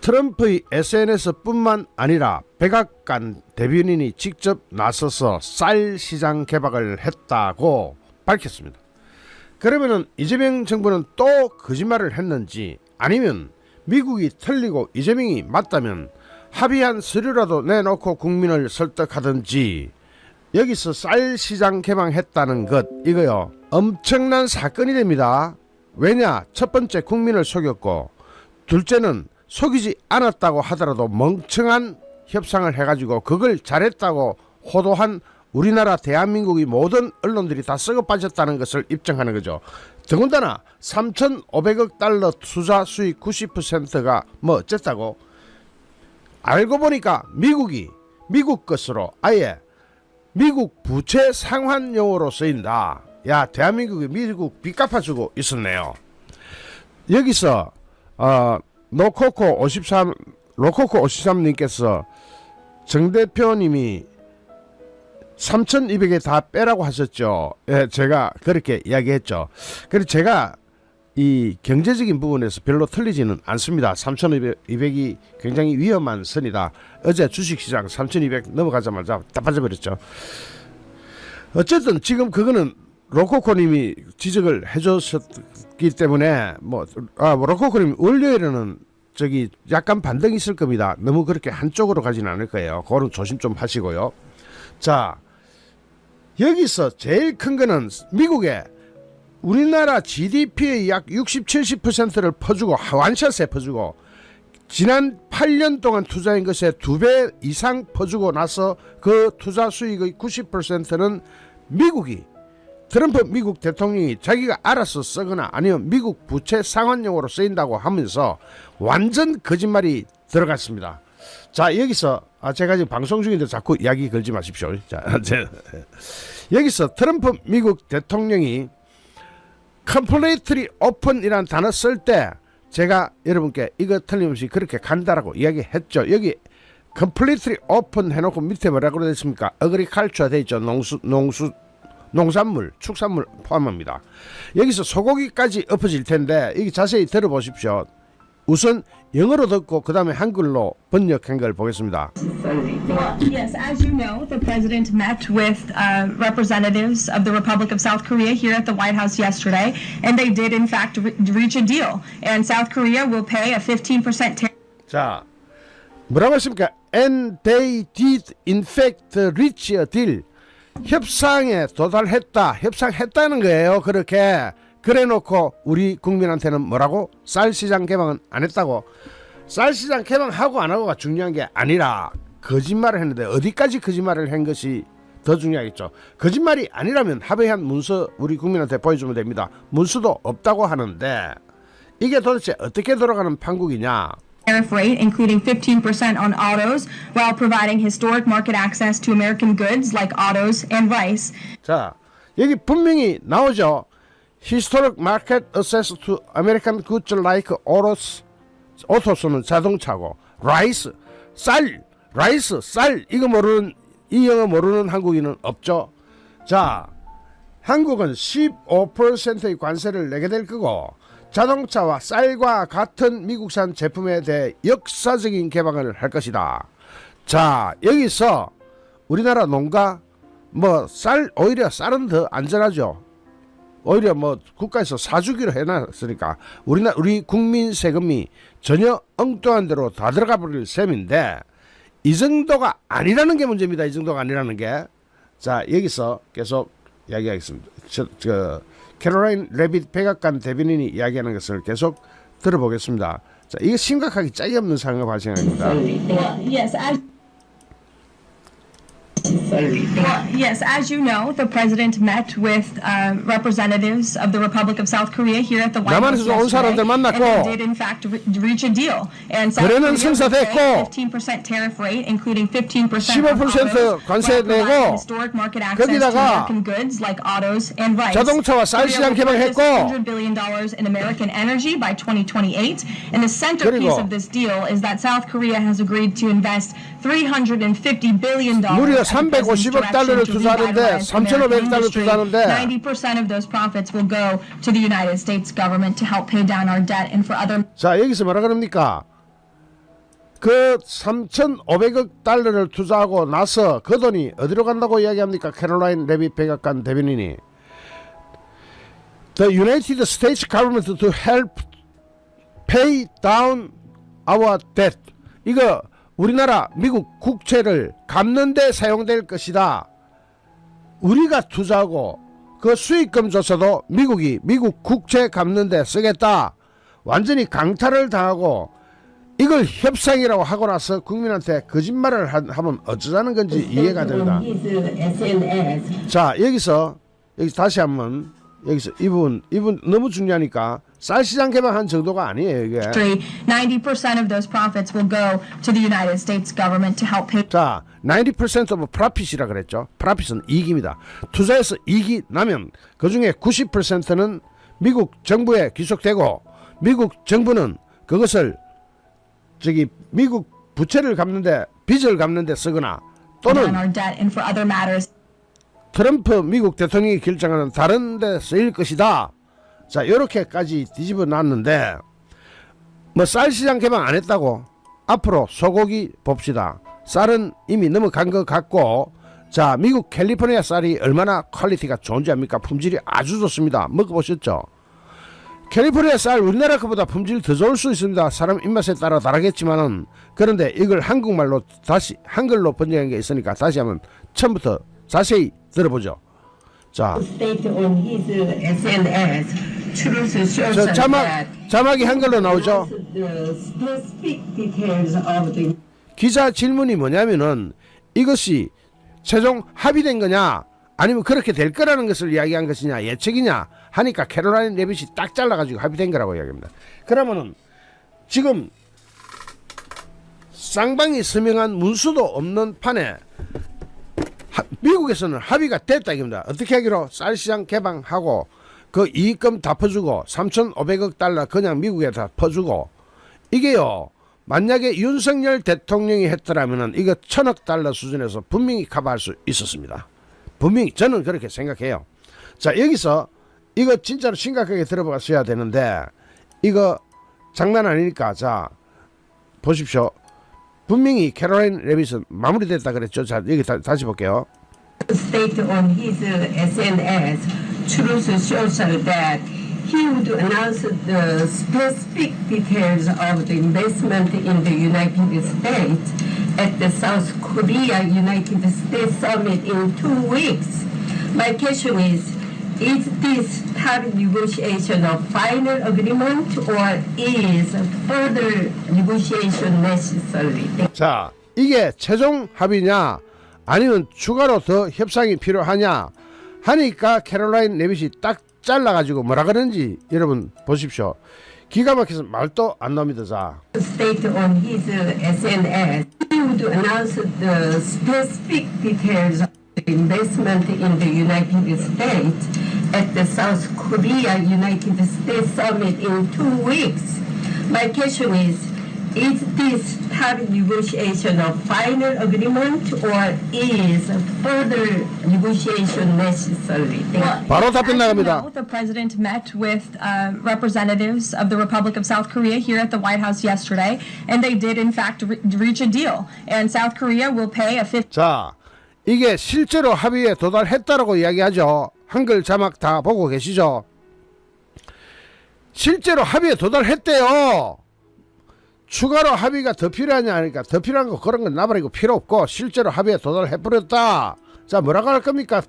트럼프의 SNS뿐만 아니라 백악관 대변인이 직접 나서서 쌀 시장 개박을 했다고 밝혔습니다. 그러면은 이재명 정부는 또 거짓말을 했는지, 아니면 미국이 틀리고 이재명이 맞다면 합의한 서류라도 내놓고 국민을 설득하든지, 여기서 쌀 시장 개방했다는 것, 이거요 엄청난 사건이 됩니다. 왜냐, 첫 번째 국민을 속였고, 둘째는 속이지 않았다고 하더라도 멍청한 협상을 해가지고 그걸 잘했다고 호도한 우리나라 대한민국의 모든 언론들이 다 썩어 빠졌다는 것을 입증하는 거죠. 더군다나 3,500억 달러 투자 수익 90%가 뭐 어쨌다고, 알고 보니까 미국 것으로 아예 미국 부채 상환용으로 쓰인다. 야, 대한민국이 미국 빚 갚아주고 있었네요. 여기서 로코코 53님께서 정 대표님이 3,200에 다 빼라고 하셨죠. 예, 제가 그렇게 이야기했죠. 그래서 제가 이 경제적인 부분에서 별로 틀리지는 않습니다. 3,200이 굉장히 위험한 선이다. 어제 주식시장 3,200 넘어가자마자 다 빠져버렸죠. 어쨌든 지금 그거는 로코코님이 지적을 해줬기 때문에 로코코님 월요일에는 저기 약간 반등이 있을 겁니다. 너무 그렇게 한쪽으로 가지는 않을 거예요. 그거는 조심 좀 하시고요. 자, 여기서 제일 큰 거는 미국에 우리나라 GDP의 약 60-70%를 퍼주고, 완샷에 퍼주고, 지난 8년 동안 투자한 것에 2배 이상 퍼주고 나서 그 투자 수익의 90%는 미국이, 트럼프 미국 대통령이 자기가 알아서 쓰거나 아니면 미국 부채 상환용으로 쓰인다고 하면서 완전 거짓말이 들어갔습니다. 자, 여기서 제가 지금 방송 중인데 자꾸 이야기 걸지 마십시오. 자, 여기서 트럼프 미국 대통령이 completely open이라는 단어 쓸 때 제가 여러분께 이거 틀림없이 그렇게 간다라고 이야기했죠. 여기 completely open 해놓고 밑에 뭐라고 그랬습니까? agriculture 돼 있죠. 농산물, 축산물 포함합니다. 여기서 소고기까지 엎어질 텐데 여기 자세히 들어보십시오. 우선 영어로 듣고 그 다음에 한글로 번역한 걸 보겠습니다. Well, yes, as you know, the president met with representatives of the Republic of South Korea here at the White House yesterday, and they did in fact reach a deal. And South Korea will pay a 15% tariff. 자, 뭐라고 했습니까? And they did in fact reach a deal. 협상에 도달했다. 협상했다는 거예요. 그렇게 그래놓고 우리 국민한테는 뭐라고? 쌀시장 개방은 안 했다고. 쌀시장 개방하고 안 하고가 중요한 게 아니라 거짓말을 했는데 어디까지 거짓말을 한 것이 더 중요하겠죠. 거짓말이 아니라면 합의한 문서 우리 국민한테 보여주면 됩니다. 문서도 없다고 하는데 이게 도대체 어떻게 돌아가는 판국이냐. Tariff rate, including 15% on autos, while providing historic market access to American goods like autos and rice. 자, 여기 분명히 나오죠. Historic market access to American goods like autos. 오토스는 자동차고, rice, 쌀, 이거 모르는, 이 영어 모르는 한국인은 없죠. 자, 한국은 15%의 관세를 내게 될 거고, 자동차와 쌀과 같은 미국산 제품에 대해 역사적인 개방을 할 것이다. 자, 여기서 우리나라 농가 오히려 쌀은 더 안전하죠. 오히려 국가에서 사주기로 해놨으니까 우리 국민 세금이 전혀 엉뚱한 대로 다 들어가 버릴 셈인데 이 정도가 아니라는 게 문제입니다. 이 정도가 아니라는 게. 자, 여기서 계속 이야기하겠습니다. 캐롤라인 레빗 백악관 대변인이 이야기하는 것을 계속 들어보겠습니다. 자, 이게 심각하게 짝이 없는 상황이 발생합니다. Well, yes, as you know, the president met with representatives of the Republic of South Korea here at the White House yesterday, and they did in fact reach a deal. And South Korea will pay a 15% tariff rate, including 15% on autos, while providing historic market access to American goods like autos and rice. 자동차와 쌀 시장 개방했고, $100 billion in American energy by 2028. And the centerpiece of this deal is that South Korea has agreed to invest $350 billion. 350억 달러를 투자하는데 3,500억 달러 투자하는데 90% of those profits will go to the United States government to help pay down our debt and for other. 자, 여기서 뭐라 그럽니까? 그 3,500억 달러를 투자하고 나서 그 돈이 어디로 간다고 이야기합니까? 캐롤라인 레빗 백악관 대변인이 The United States government to help pay down our debt. 이거 우리나라 미국 국채를 갚는 데 사용될 것이다. 우리가 투자하고 그 수익금조차도 미국이 미국 국채 갚는 데 쓰겠다. 완전히 강탈을 당하고 이걸 협상이라고 하고 나서 국민한테 거짓말을 하면 어쩌자는 건지 이해가 됩니다. 자, 여기서 다시 한번 여기서 이분 너무 중요하니까 쌀 시장 개방한 정도가 아니에요, 이게. 90% of those profits will go to the United States government to help pay. 자, 90% of profit이라 그랬죠. profit은 이익입니다. 투자해서 이익이 나면 그중에 90%는 미국 정부에 귀속되고 미국 정부는 그것을 미국 부채를 갚는데 빚을 갚는데 쓰거나 또는 our debt and for other matters. 트럼프 미국 대통령이 결정하는 다른 데 쓰일 것이다. 자, 이렇게까지 뒤집어 놨는데 뭐 쌀 시장 개방 안 했다고 앞으로 소고기 봅시다. 쌀은 이미 넘어간 것 같고, 자, 미국 캘리포니아 쌀이 얼마나 퀄리티가 좋은지 압니까? 품질이 아주 좋습니다. 먹어보셨죠? 캘리포니아 쌀 우리나라 것보다 품질 더 좋을 수 있습니다. 사람 입맛에 따라 다르겠지만은, 그런데 이걸 한국말로 다시 한글로 번역한 게 있으니까 다시 한번 처음부터 자세히 들어보죠. 자, 저 자막이 한글로 나오죠. 기자 질문이 뭐냐면은 이것이 최종 합의된 거냐 아니면 그렇게 될 거라는 것을 이야기한 것이냐 예측이냐 하니까 캐롤라인 레빗이 딱 잘라가지고 합의된 거라고 이야기합니다. 그러면은 지금 쌍방이 서명한 문수도 없는 판에 미국에서는 합의가 됐다 이겁니다. 어떻게 하기로 쌀시장 개방하고 그 이익금 다 퍼주고 3,500억 달러 그냥 미국에 다 퍼주고, 이게요 만약에 윤석열 대통령이 했더라면은 이거 1,000억 달러 수준에서 분명히 커버할 수 있었습니다. 분명히 저는 그렇게 생각해요. 자, 여기서 이거 진짜로 심각하게 들어봤어야 되는데 이거 장난 아니니까 자 보십시오. 분명히 캐롤라인 레빗은 마무리됐다 그랬죠. 자, 여기 다시 볼게요. State on his SNS, Truth Social, that he would announce the specific details of the investment in the United States at the South Korea United States Summit in 2 weeks. My question is this tariff negotiation a final agreement or is further negotiation necessary? 자, 이게 최종 합의냐 아니면 추가로 더 협상이 필요하냐 하니까 캐롤라인 레빗이 딱 잘라가지고 뭐라 그러는지 여러분 보십시오. 기가 막혀서 말도 안 나옵니다. 자, State on his SNS, he would announce the specific details of the investment in the United States at the South Korea United States Summit in 2 weeks. My question is this tariff negotiation a final agreement or is further negotiation necessary? 바로 답변 나갑니다. The president met with representatives of the Republic of South Korea here at the White House yesterday, and they did in fact reach a deal. And South Korea will pay a 50. 자, 이게 실제로 합의에 도달했다라고 이야기하죠. 한글 자막 다 보고 계시죠? 실제로 합의에 도달했대요. 추가로 합의가 더 필요하냐 하니까 더 필요한 거 그런 건 나버리고 필요 없고 실제로 합의에 도달해버렸다. 자, 뭐라고 할 겁니까?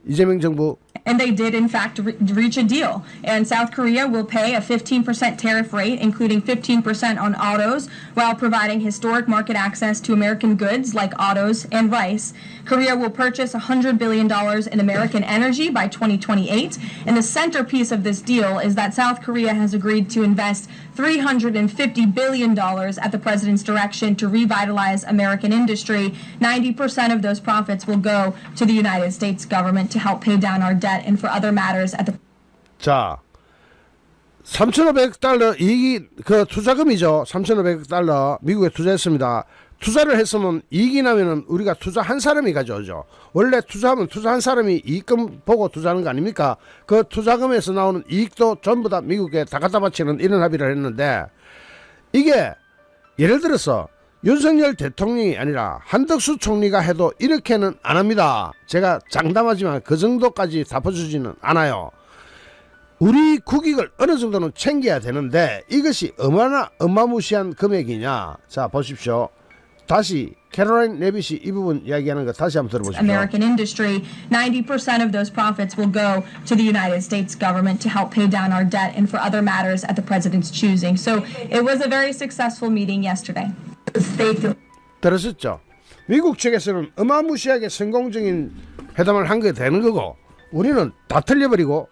이재명 정부. And they did, in fact, reach a deal. And South Korea will pay a 15% tariff rate, including 15% on autos, while providing historic market access to American goods like autos and rice. Korea will purchase $100 billion in American energy by 2028. And the centerpiece of this deal is that South Korea has agreed to invest $350 billion at the president's direction to revitalize American industry. 90% of those profits will go to the United States government to help pay down our debt and for other matters at the. 자, 3,500달러 이익이 그 투자금이죠. 3,500 달러 미국에 투자했습니다. 투자를 했으면 이익이 나면은 우리가 투자한 사람이 가져오죠. 원래 투자하면 투자한 사람이 이익금 보고 투자하는 거 아닙니까? 그 투자금에서 나오는 이익도 전부 다 미국에 다 갖다 바치는 이런 합의를 했는데, 이게 예를 들어서 윤석열 대통령이 아니라 한덕수 총리가 해도 이렇게는 안 합니다. 제가 장담하지만 그 정도까지 덮어주지는 않아요. 우리 국익을 어느 정도는 챙겨야 되는데 이것이 얼마나 어마무시한 금액이냐. 자, 보십시오. 다시 캐롤라인 레빗이 이 부분 이야기하는 거 다시 한번 들어보십시오. American industry, 90% of those profits will go to the United States government to help pay down our debt and for other matters at the president's choosing. So it was a very successful meeting yesterday. 들으셨죠? 미국 측에서는 어마무시하게 성공적인 회담을 한 게 되는 거고 우리는 다 틀려버리고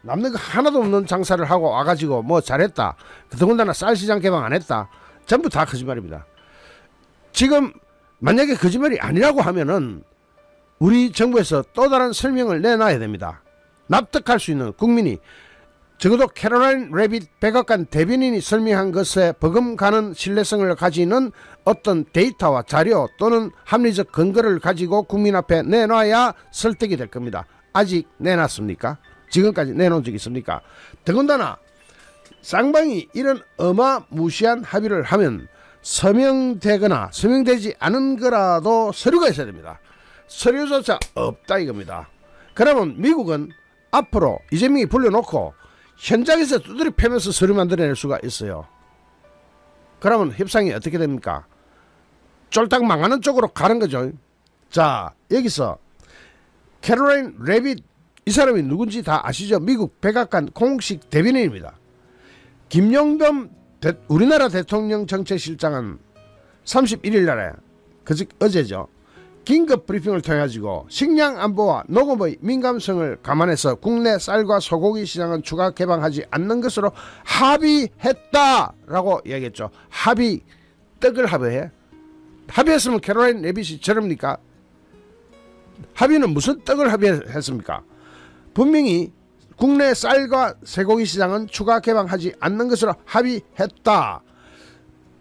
남는 거 하나도 없는 장사를 하고 와가지고 뭐 잘했다. 더군다나 쌀 시장 개방 안 했다. 전부 다 거짓말입니다. 지금 만약에 거짓말이 아니라고 하면은 우리 정부에서 또 다른 설명을 내놔야 됩니다. 납득할 수 있는 국민이 적어도 캐롤라인 레빗 백악관 대변인이 설명한 것에 버금가는 신뢰성을 가지는 어떤 데이터와 자료 또는 합리적 근거를 가지고 국민 앞에 내놔야 설득이 될 겁니다. 아직 내놨습니까? 지금까지 내놓은 적이 있습니까? 더군다나 쌍방이 이런 어마무시한 합의를 하면 서명되거나 서명되지 않은 거라도 서류가 있어야 됩니다. 서류조차 없다 이겁니다. 그러면 미국은 앞으로 이재명이 불러놓고 현장에서 두드려 패면서 서류 만들어낼 수가 있어요. 그러면 협상이 어떻게 됩니까? 쫄딱 망하는 쪽으로 가는 거죠. 자, 여기서 캐롤라인 레빗 이 사람이 누군지 다 아시죠? 미국 백악관 공식 대변인입니다. 김용범 우리나라 대통령 정책실장은 31일 날에 어제죠. 긴급 브리핑을 통해 가지고 식량 안보와 농업의 민감성을 감안해서 국내 쌀과 소고기 시장은 추가 개방하지 않는 것으로 합의했다라고 이야기했죠. 떡을 합의해? 합의했으면 캐롤라인 레빗이 저럽니까? 합의는 무슨 떡을 합의했습니까? 분명히 국내 쌀과 쇠고기 시장은 추가 개방하지 않는 것으로 합의했다.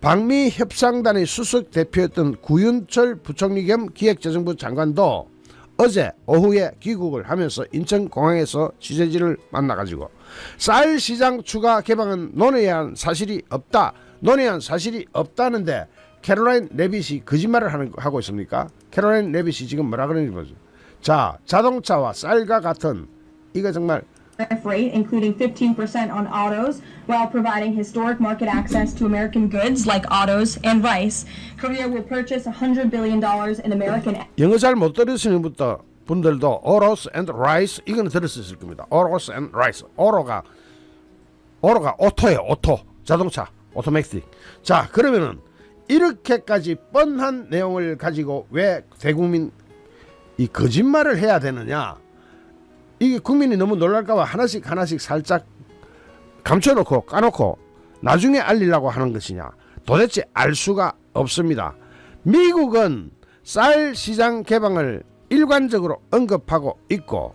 방미 협상단의 수석 대표였던 구윤철 부총리 겸 기획재정부 장관도 어제 오후에 귀국을 하면서 인천공항에서 취재진을 만나가지고 쌀 시장 추가 개방은 논의한 사실이 없다는데 캐롤라인 레빗이 거짓말을 하고 있습니까? 캐롤라인 레빗이 지금 뭐라 그러는지 보죠. 자, 자동차와 쌀과 같은 이거 정말 Rate, including 15% on autos, while providing historic market access to American goods like autos and rice. Korea will purchase $100 billion in American. 영어 잘 못 들으시는 분들도 autos and rice 이거는 들었을 겁니다. autos and rice. 오로가 오토예요. 오토 자동차 오토매틱. 자, 그러면은 이렇게까지 뻔한 내용을 가지고 왜 대국민 이 거짓말을 해야 되느냐? 이게 국민이 너무 놀랄까봐 하나씩 살짝 감춰놓고 까놓고 나중에 알리려고 하는 것이냐? 도대체 알 수가 없습니다. 미국은 쌀 시장 개방을 일관적으로 언급하고 있고,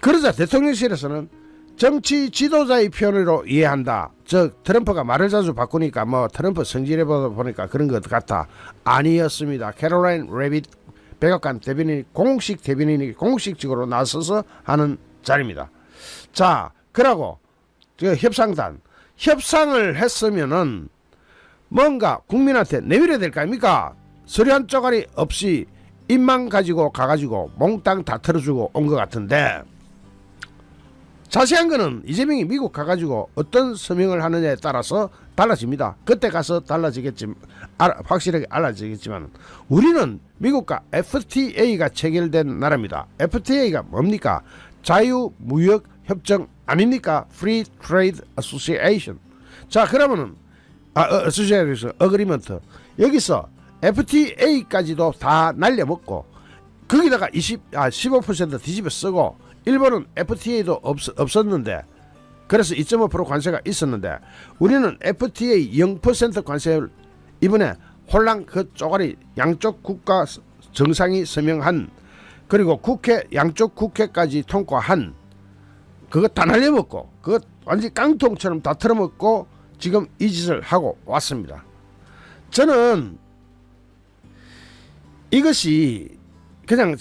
그러자 대통령실에서는 정치 지도자의 표현으로 이해한다. 트럼프가 말을 자주 바꾸니까 뭐 트럼프 성질해 보니까 그런 것 같다. 아니었습니다. 캐롤라인 레빗 백악관 대변인이 공식적으로 나서서 하는 자리입니다. 자, 그러고 협상을 했으면은 뭔가 국민한테 내밀어야 될 거 아닙니까? 서류 한 쪼가리 없이 입만 가지고 가가지고 몽땅 다 털어주고 온 것 같은데, 자세한 거는 이재명이 미국 가가지고 어떤 서명을 하느냐에 따라서 달라집니다. 그때 가서 확실하게 알아지겠지만 우리는 미국과 FTA가 체결된 나라입니다. FTA가 뭡니까? 자유무역협정 아닙니까? Free Trade Association. 자, 그러면은 Association Agreement, 여기서 FTA까지도 다 날려먹고 거기다가 15% 뒤집어 쓰고, 일본은 FTA도 없었는데, 그래서 2.5% 관세가 있었는데 우리는 FTA 0% 관세를 이번에 홀랑 그 쪼가리 양쪽 국가 정상이 서명한, 그리고 양쪽 국회까지 통과한 그거 다 날려먹고 그거 완전히 깡통처럼 다 털어먹고 지금 이 짓을 하고 왔습니다. 저는 이것이 그냥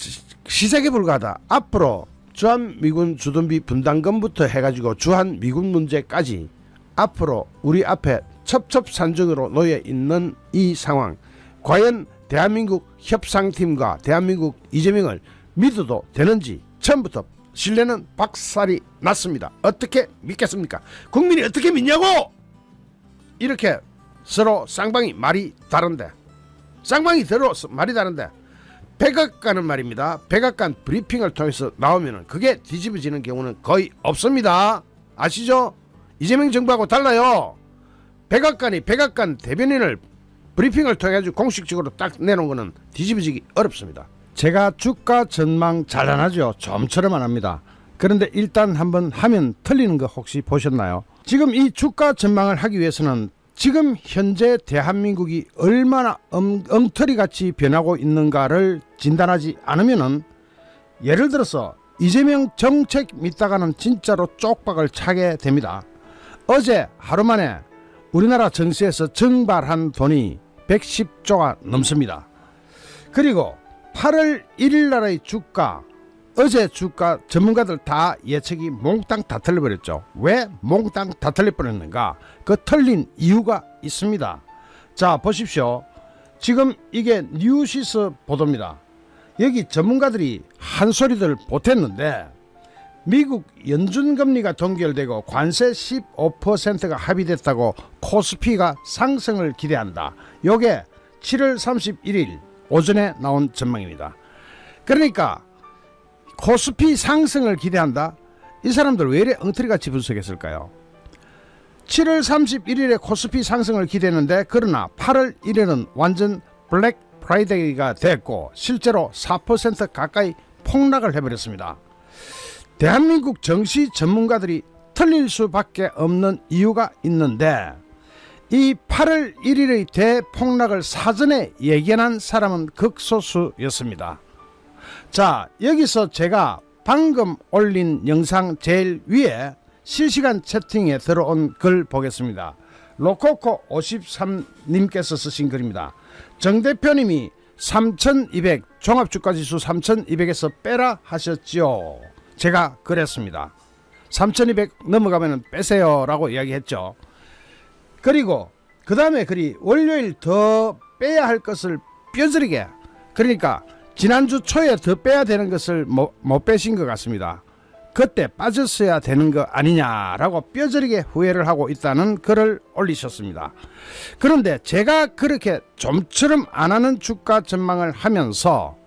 시색에 불과하다. 앞으로 주한미군 주둔비 분담금부터 해가지고 주한미군 문제까지 앞으로 우리 앞에 첩첩산중으로 놓여 있는 이 상황, 과연 대한민국 협상팀과 대한민국 이재명을 믿어도 되는지 처음부터 신뢰는 박살이 났습니다. 어떻게 믿겠습니까? 국민이 어떻게 믿냐고! 이렇게 서로 쌍방이 말이 다른데, 쌍방이 서로 말이 다른데 백악관은 말입니다. 백악관 브리핑을 통해서 나오면은 그게 뒤집어지는 경우는 거의 없습니다. 아시죠? 이재명 정부하고 달라요. 백악관이 백악관 대변인을 브리핑을 통해 가지고 공식적으로 딱 내놓은 거는 뒤집어지기 어렵습니다. 제가 주가 전망 잘 안 하죠. 좀처럼 안 합니다. 그런데 일단 한번 하면 틀리는 거 혹시 보셨나요? 지금 이 주가 전망을 하기 위해서는 지금 현재 대한민국이 얼마나 엉터리같이 변하고 있는가를 진단하지 않으면은, 예를 들어서 이재명 정책 믿다가는 진짜로 쪽박을 차게 됩니다. 어제 하루 만에 우리나라 정시에서 증발한 돈이 110조가 넘습니다. 그리고 8월 1일 날의 주가, 어제 주가 전문가들 다 예측이 몽땅 다 틀려버렸죠. 왜 몽땅 다 틀려버렸는가? 그 틀린 이유가 있습니다. 자, 보십시오. 지금 이게 뉴시스 보도입니다. 여기 전문가들이 한 소리들 보탰는데, 미국 연준금리가 동결되고 관세 15%가 합의됐다고 코스피가 상승을 기대한다. 요게 7월 31일 오전에 나온 전망입니다. 그러니까 코스피 상승을 기대한다? 이 사람들 왜 이래 엉터리같이 분석했을까요? 7월 31일에 코스피 상승을 기대했는데, 그러나 8월 1일은 완전 블랙 프라이데이가 됐고 실제로 4% 가까이 폭락을 해버렸습니다. 대한민국 정시 전문가들이 틀릴 수밖에 없는 이유가 있는데, 이 8월 1일의 대폭락을 사전에 예견한 사람은 극소수였습니다. 자, 여기서 제가 방금 올린 영상 제일 위에 실시간 채팅에 들어온 글 보겠습니다. 로코코 53님께서 쓰신 글입니다. 정 대표님이 3200 종합주가지수 3200에서 빼라 하셨죠. 제가 그랬습니다. 3200 넘어가면 빼세요 라고 이야기했죠. 그리고 그 다음에 월요일 더 빼야 할 것을 뼈저리게, 그러니까 지난주 초에 더 빼야 되는 것을 못 빼신 것 같습니다. 그때 빠졌어야 되는 거 아니냐라고 뼈저리게 후회를 하고 있다는 글을 올리셨습니다. 그런데 제가 그렇게 좀처럼 안 하는 주가 전망을 하면서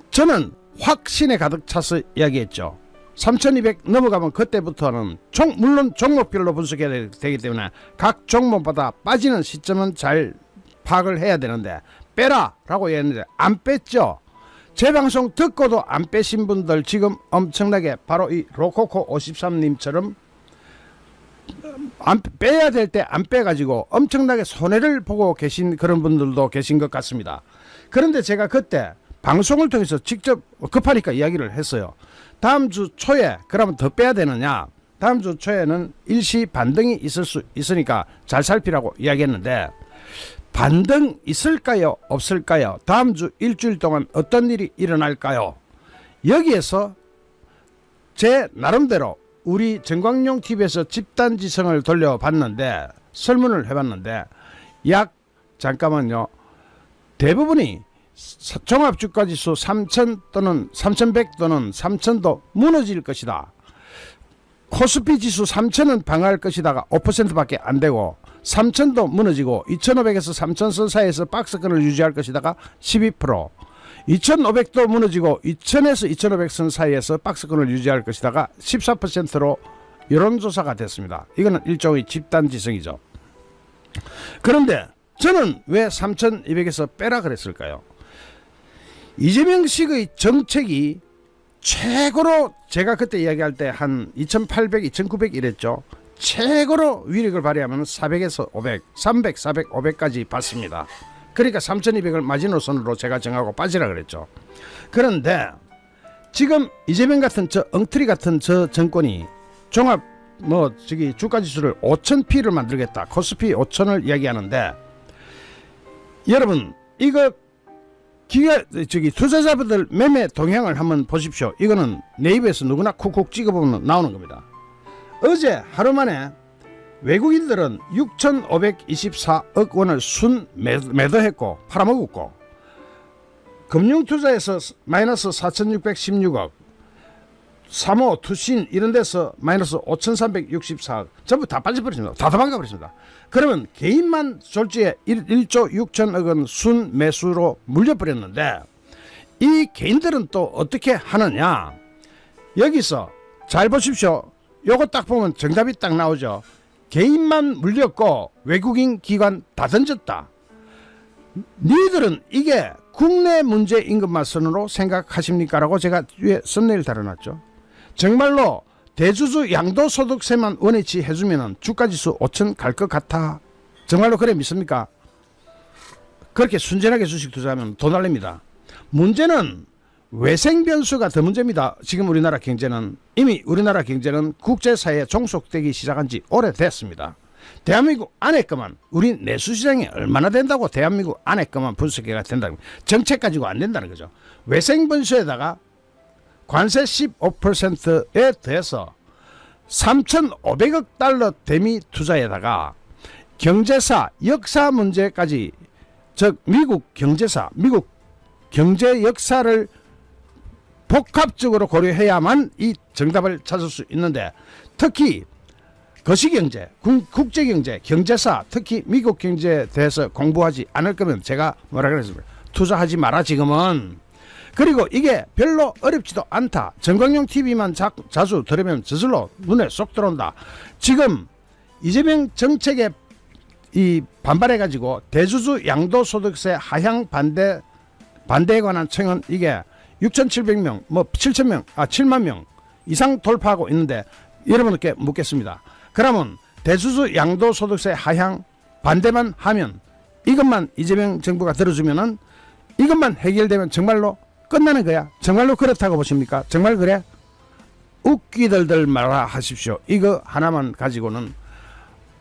저는 확신에 가득 차서 이야기했죠. 3200 넘어가면 그때부터는 물론 종목별로 분석해야 되기 때문에 각 종목마다 빠지는 시점은 잘 파악을 해야 되는데 빼라 라고 했는데 안 뺐죠. 제 방송 듣고도 안 빼신 분들 지금 엄청나게, 바로 이 로코코 53님처럼 빼야 될 때 안 빼가지고 엄청나게 손해를 보고 계신 그런 분들도 계신 것 같습니다. 그런데 제가 그때 방송을 통해서 직접 급하니까 이야기를 했어요. 다음 주 초에 그러면 더 빼야 되느냐, 다음 주 초에는 일시 반등이 있을 수 있으니까 잘 살피라고 이야기했는데, 반등 있을까요 없을까요? 다음 주 일주일 동안 어떤 일이 일어날까요? 여기에서 제 나름대로 우리 정광용 TV에서 집단지성을 돌려봤는데, 설문을 해봤는데, 잠깐만요, 대부분이 종합주가지수 3000 또는 3100 또는 3000도 무너질 것이다. 코스피 지수 3000은 방어할 것이다가 5%밖에 안 되고, 3000도 무너지고 2500에서 3000선 사이에서 박스권을 유지할 것이다가 12%, 2500도 무너지고 2000에서 2500선 사이에서 박스권을 유지할 것이다가 14%로 여론조사가 됐습니다. 이거는 일종의 집단지성이죠. 그런데 저는 왜 3200에서 빼라 그랬을까요? 이재명식의 정책이 최고로, 제가 그때 이야기할 때 한 2800, 2900 이랬죠. 최고로 위력을 발휘하면 400에서 500, 300, 400, 500까지 받습니다. 그러니까 3200을 마지노선으로 제가 정하고 빠지라 그랬죠. 그런데 지금 이재명 같은 저 엉터리 같은 저 정권이 종합 주가지수를 5000P를 만들겠다, 코스피 5000을 이야기하는데, 여러분 이거 투자자분들 매매 동향을 한번 보십시오. 이거는 네이버에서 누구나 쿡쿡 찍어보면 나오는 겁니다. 어제 하루 만에 외국인들은 6,524억 원을 순 매도했고 팔아먹었고, 금융투자에서 마이너스 4,616억, 사모, 투신 이런 데서 마이너스 5,364억 전부 다 빠져버렸습니다. 다 도망가버렸습니다. 그러면 개인만 졸지에 1조 6천억 원 순 매수로 물려버렸는데, 이 개인들은 또 어떻게 하느냐. 여기서 잘 보십시오. 요거 딱 보면 정답이 딱 나오죠. 개인만 물렸고 외국인 기관 다 던졌다. 니들은 이게 국내 문제인 것만으로 생각하십니까? 라고 제가 위에 썸네일 달아놨죠. 정말로 대주주 양도소득세만 원위치 해주면 주가지수 5천 갈 것 같아. 정말로 그래 믿습니까? 그렇게 순전하게 주식 투자하면 돈 날립니다. 문제는 외생 변수가 더 문제입니다. 지금 우리나라 경제는 이미 우리나라 경제는 국제사회에 종속되기 시작한 지 오래됐습니다. 대한민국 안에 것만, 우리 내수시장이 얼마나 된다고 대한민국 안에 것만 분석해가 된다는, 정책 가지고 안 된다는 거죠. 외생 변수에다가 관세 15%에 더해서 3,500억 달러 대미 투자에다가 경제사 역사 문제까지, 즉 미국 경제사, 미국 경제 역사를 복합적으로 고려해야만 이 정답을 찾을 수 있는데, 특히 거시경제, 국제경제, 경제사, 특히 미국 경제에 대해서 공부하지 않을 거면 제가 뭐라 그랬습니까? 투자하지 마라 지금은. 그리고 이게 별로 어렵지도 않다. 정광용 TV만 자주 들으면 저절로 눈에 쏙 들어온다. 지금 이재명 정책에 이 반발해가지고 대주주 양도소득세 하향 반대에 관한 청은 이게 6,700명, 뭐 7만 명 이상 돌파하고 있는데, 여러분께 묻겠습니다. 그러면 대주주 양도소득세 하향 반대만 하면, 이것만 이재명 정부가 들어주면은, 이것만 해결되면 정말로 끝나는 거야. 정말로 그렇다고 보십니까? 정말 그래? 웃기들들 말아 하십시오. 이거 하나만 가지고는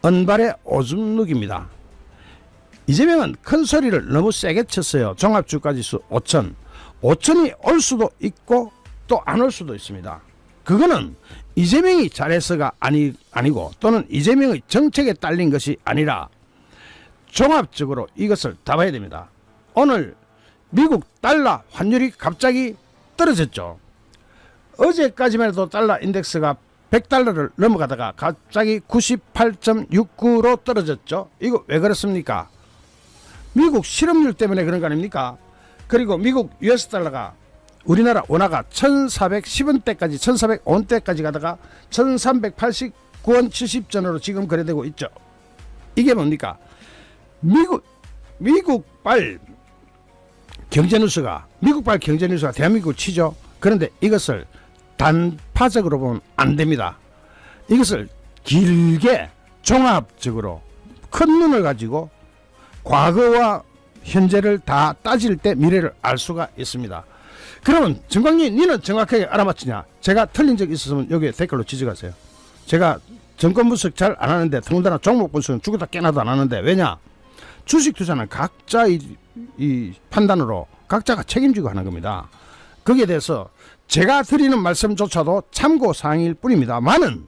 은발의 오줌 누기입니다. 이재명은 큰 소리를 너무 세게 쳤어요. 종합주가지수 5천이 올 수도 있고 또 안 올 수도 있습니다. 그거는 이재명이 잘해서가 아니고, 또는 이재명의 정책에 딸린 것이 아니라 종합적으로 이것을 다 봐야 됩니다. 오늘 미국 달러 환율이 갑자기 떨어졌죠. 어제까지만 해도 달러 인덱스가 100달러를 넘어가다가 갑자기 98.69로 떨어졌죠. 이거 왜 그렇습니까? 미국 실업률 때문에 그런 거 아닙니까? 그리고 미국 US 달러가 우리나라 원화가 1410원대까지 1405원대까지 가다가 1389원 70전으로 지금 거래되고 있죠. 이게 뭡니까? 미국발 경제뉴스가 대한민국을 치죠. 그런데 이것을 단파적으로 보면 안 됩니다. 이것을 길게 종합적으로 큰 눈을 가지고 과거와 현재를 다 따질 때 미래를 알 수가 있습니다. 그러면 정광님, 니는 정확하게 알아맞히냐? 제가 틀린 적 있었으면 여기에 댓글로 지적하세요. 제가 정권 분석 잘 안 하는데, 더군다나 종목 분석은 죽었다 깨나도 안 하는데, 왜냐? 주식 투자는 각자 이 판단으로 각자가 책임지고 하는 겁니다. 거기에 대해서 제가 드리는 말씀조차도 참고사항일 뿐입니다만은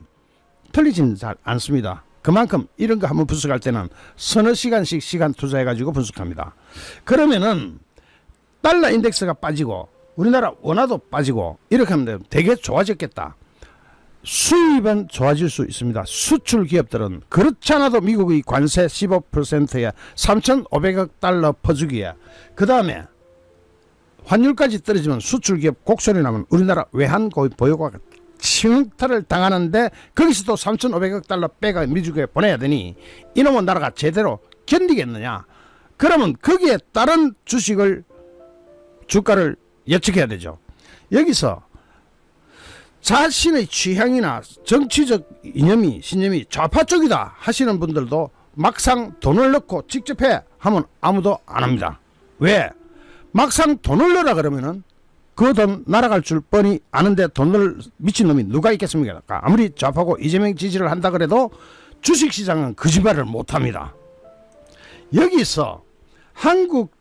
틀리지는 잘 않습니다. 그만큼 이런 거 한번 분석할 때는 서너 시간씩 시간 투자해가지고 분석합니다. 그러면은 달러 인덱스가 빠지고 우리나라 원화도 빠지고 이렇게 하면 되게 좋아졌겠다. 수입은 좋아질 수 있습니다. 수출 기업들은 그렇지 않아도 미국의 관세 15%에 3,500억 달러 퍼주기에, 그 다음에 환율까지 떨어지면 수출 기업 곡소리 나면 우리나라 외환 보유고가 침탈을 당하는데, 거기서도 3,500억 달러 빼가 미국에 보내야 되니 이놈의 나라가 제대로 견디겠느냐? 그러면 거기에 따른 주가를 예측해야 되죠. 여기서 자신의 취향이나 정치적 신념이 좌파 쪽이다 하시는 분들도 막상 돈을 넣고 직접 해 하면 아무도 안 합니다. 왜? 막상 돈을 넣으라 그러면은 그 돈 날아갈 줄 뻔히 아는데 돈을 미친놈이 누가 있겠습니까? 아무리 좌파고 이재명 지지를 한다 그래도 주식시장은 거짓말을 못합니다. 여기서 한국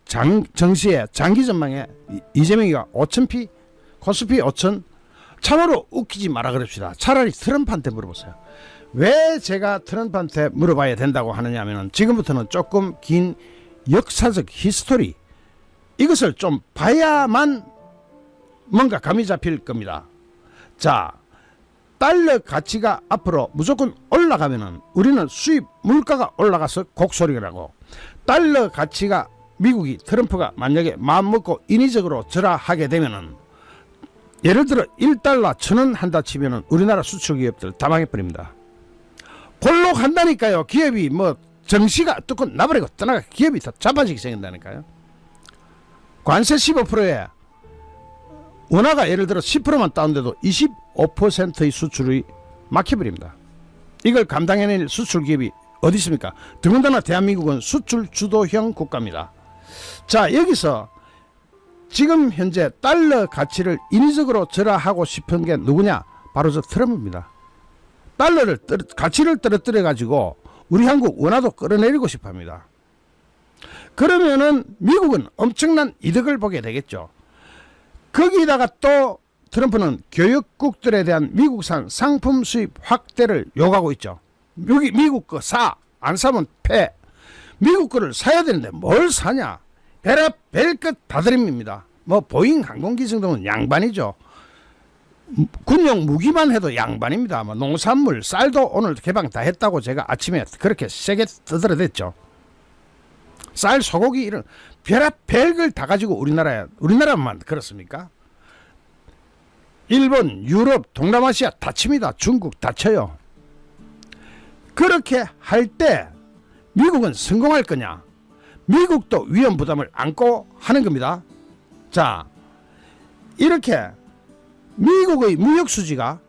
정시의 장기전망에 이재명이가 5,000p, 코스피 5,000, 참으로 웃기지 마라 그럽시다. 차라리 트럼프한테 물어보세요. 왜 제가 트럼프한테 물어봐야 된다고 하느냐 하면 지금부터는 조금 긴 역사적 히스토리 이것을 좀 봐야만 뭔가 감이 잡힐 겁니다. 자, 달러 가치가 앞으로 무조건 올라가면은 우리는 수입 물가가 올라가서 곡소리가 나고, 달러 가치가 미국이 트럼프가 만약에 마음먹고 인위적으로 절하하게 되면은 예를 들어 1달러 1,000원 한다 치면은 우리나라 수출 기업들 다 망해버립니다. 골로 간다니까요. 기업이 뭐 정시가 뚜껑 나버리고 떠나가 기업이 다 자빠지게 생긴다니까요. 관세 15%에 원화가 예를 들어 10%만 다운돼도 25%의 수출이 막혀버립니다. 이걸 감당해낼 수출 기업이 어디 있습니까? 더군다나 대한민국은 수출 주도형 국가입니다. 자, 여기서 지금 현재 달러 가치를 인위적으로 절하하고 싶은 게 누구냐? 바로 저 트럼프입니다. 달러를 가치를 떨어뜨려 가지고 우리 한국 원화도 끌어내리고 싶어 합니다. 그러면은 미국은 엄청난 이득을 보게 되겠죠. 거기다가 또 트럼프는 교역국들에 대한 미국산 상품 수입 확대를 요구하고 있죠. 여기 미국 거 사, 안 사면 패. 미국 거를 사야 되는데 뭘 사냐? 별것 다 드립니다. 뭐 보잉 항공기 정도는 양반이죠. 군용 무기만 해도 양반입니다. 뭐 농산물, 쌀도 오늘 개방 다 했다고 제가 아침에 그렇게 세게 떠들어댔죠. 쌀, 소고기 이런 별걸 다 가지고 우리나라만 그렇습니까? 일본, 유럽, 동남아시아 다 칩니다. 중국 다 쳐요. 그렇게 할 때 미국은 성공할 거냐? 미국도 위험 부담을 안고 하는 겁니다. 자, 이렇게 미국의 무역 수지가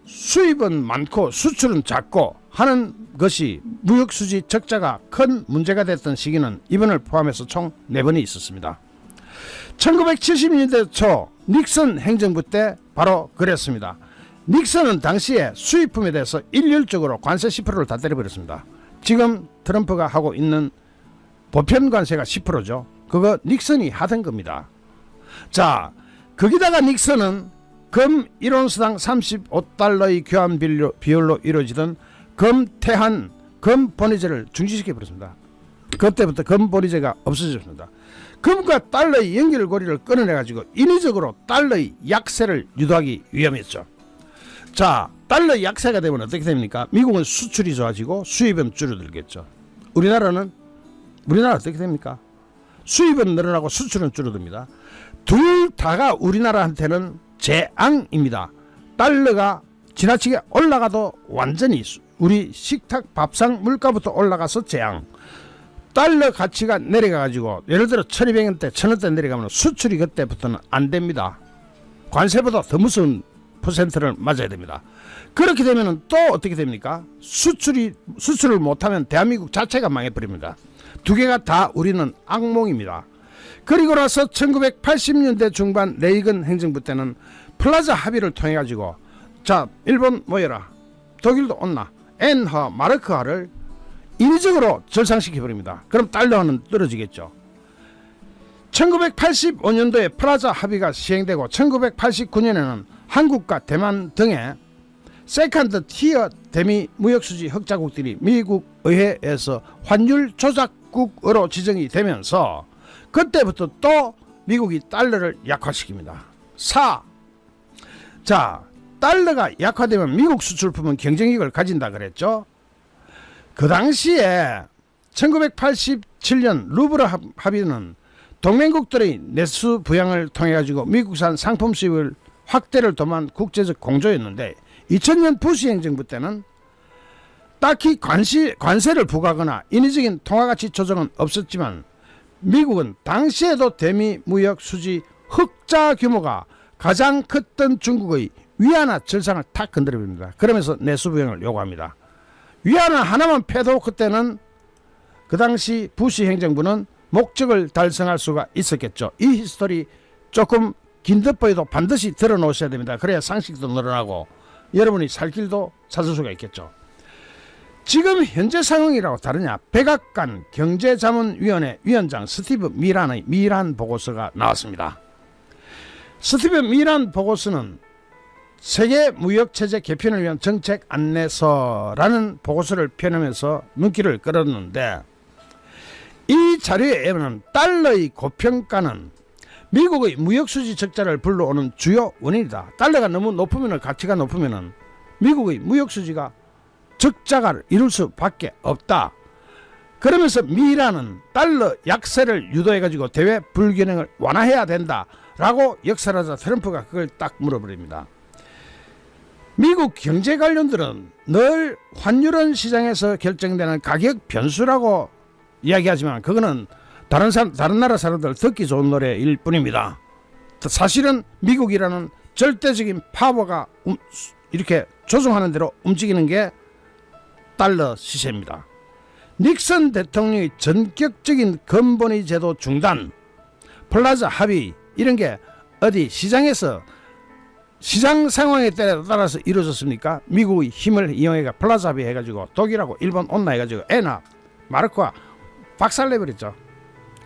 수입은 많고 수출은 작고 하는 것이 무역 수지 적자가 큰 문제가 됐던 시기는 이번을 포함해서 총 4번이 있었습니다. 1970년대 초 닉슨 행정부 때 바로 그랬습니다. 닉슨은 당시에 수입품에 대해서 일률적으로 관세 10%를 다 때려버렸습니다. 지금 트럼프가 하고 있는 보편 관세가 10%죠. 그거 닉슨이 하던 겁니다. 자, 거기다가 닉슨은 금 1온스당 35달러의 교환 비율로 이루어지던 금태한 금본위제를 중지시켜버렸습니다. 그때부터 금본위제가 없어졌습니다. 금과 달러의 연결고리를 끊어내가지고 인위적으로 달러의 약세를 유도하기 위함이었죠. 자, 달러 약세가 되면 어떻게 됩니까? 미국은 수출이 좋아지고 수입은 줄어들겠죠. 우리나라 어떻게 됩니까? 수입은 늘어나고 수출은 줄어듭니다. 둘 다가 우리나라한테는 재앙입니다. 달러가 지나치게 올라가도 완전히 우리 식탁 밥상 물가부터 올라가서 재앙. 달러 가치가 내려가가지고 예를 들어 1200원대 1000원대 내려가면 수출이 그때부터는 안 됩니다. 관세보다 더 무서운 퍼센트를 맞아야 됩니다. 그렇게 되면 또 어떻게 됩니까? 수출을 못하면 대한민국 자체가 망해버립니다. 두 개가 다 우리는 악몽입니다. 그리고 나서 1980년대 중반 레이건 행정부 때는 플라자 합의를 통해 가지고 자, 일본 모여라, 독일도 온나, 엔화 마르크화를 인위적으로 절상시켜버립니다. 그럼 달러는 떨어지겠죠. 1985년도에 플라자 합의가 시행되고 1989년에는 한국과 대만 등의 세컨드 티어 대미 무역수지 흑자국들이 미국 의회에서 환율 조작국으로 지정이 되면서 그때부터 또 미국이 달러를 약화시킵니다. 자, 달러가 약화되면 미국 수출품은 경쟁력을 가진다 그랬죠. 그 당시에 1987년 루브르 합의는 동맹국들의 내수 부양을 통해 가지고 미국산 상품 수입을 확대를 도모한 국제적 공조였는데 2000년 부시 행정부 때는 딱히 관세를 부과하거나 인위적인 통화가치 조정은 없었지만 미국은 당시에도 대미 무역 수지 흑자 규모가 가장 컸던 중국의 위안화 절상을 탁 건드려버립니다. 그러면서 내수 부양을 요구합니다. 위안화 하나만 패도 그때는 그 당시 부시 행정부는 목적을 달성할 수가 있었겠죠. 이 히스토리 조금 긴 듯보여도 반드시 들어놓으셔야 됩니다. 그래야 상식도 늘어나고 여러분이 살 길도 찾을 수가 있겠죠. 지금 현재 상황이라고 다르냐? 백악관 경제자문위원회 위원장 스티브 미란의 미란 보고서가 나왔습니다. 스티브 미란 보고서는 세계 무역체제 개편을 위한 정책 안내서라는 보고서를 펴내면서 눈길을 끌었는데, 이 자료에는 달러의 고평가는 미국의 무역수지 적자를 불러오는 주요 원인이다. 달러가 너무 높으면, 가치가 높으면 미국의 무역수지가 적자가 이룰 수밖에 없다. 그러면서 미라는 달러 약세를 유도해가지고 대외 불균형을 완화해야 된다라고 역설하자 트럼프가 그걸 딱 물어버립니다. 미국 경제 관련들은 늘 환율은 시장에서 결정되는 가격 변수라고 이야기하지만 그거는 다른 나라 사람들 듣기 좋은 노래일 뿐입니다. 사실은 미국이라는 절대적인 파워가 이렇게 조종하는 대로 움직이는 게 달러 시세입니다. 닉슨 대통령의 전격적인 근본의 제도 중단, 플라자 합의 이런 게 어디 시장에서 시장 상황에 따라서 이루어졌습니까? 미국의 힘을 이용해가 플라자 합의 해가지고 독일하고 일본 온나 해가지고 엔화 마르크와 박살내버렸죠.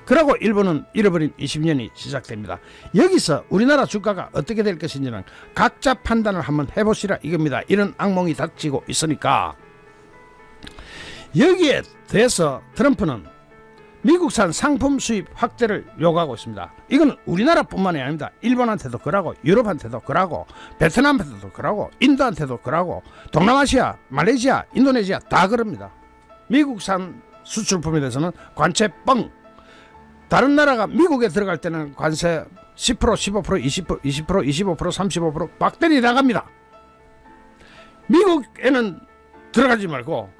그러고 일본은 잃어버린 20년이 시작됩니다. 여기서 우리나라 주가가 어떻게 될 것인지는 각자 판단을 한번 해보시라 이겁니다. 이런 악몽이 닥치고 있으니까. 여기에 대해서 트럼프는 미국산 상품 수입 확대를 요구하고 있습니다. 이건 우리나라뿐만이 아닙니다. 일본한테도 그러고 유럽한테도 그러고 베트남한테도 그러고 인도한테도 그러고 동남아시아, 말레이시아, 인도네시아 다 그럽니다. 미국산 수출품에 대해서는 관세 뻥. 다른 나라가 미국에 들어갈 때는 관세 10%, 15%, 20%, 25%, 35% 막대리 나갑니다. 미국에는 들어가지 말고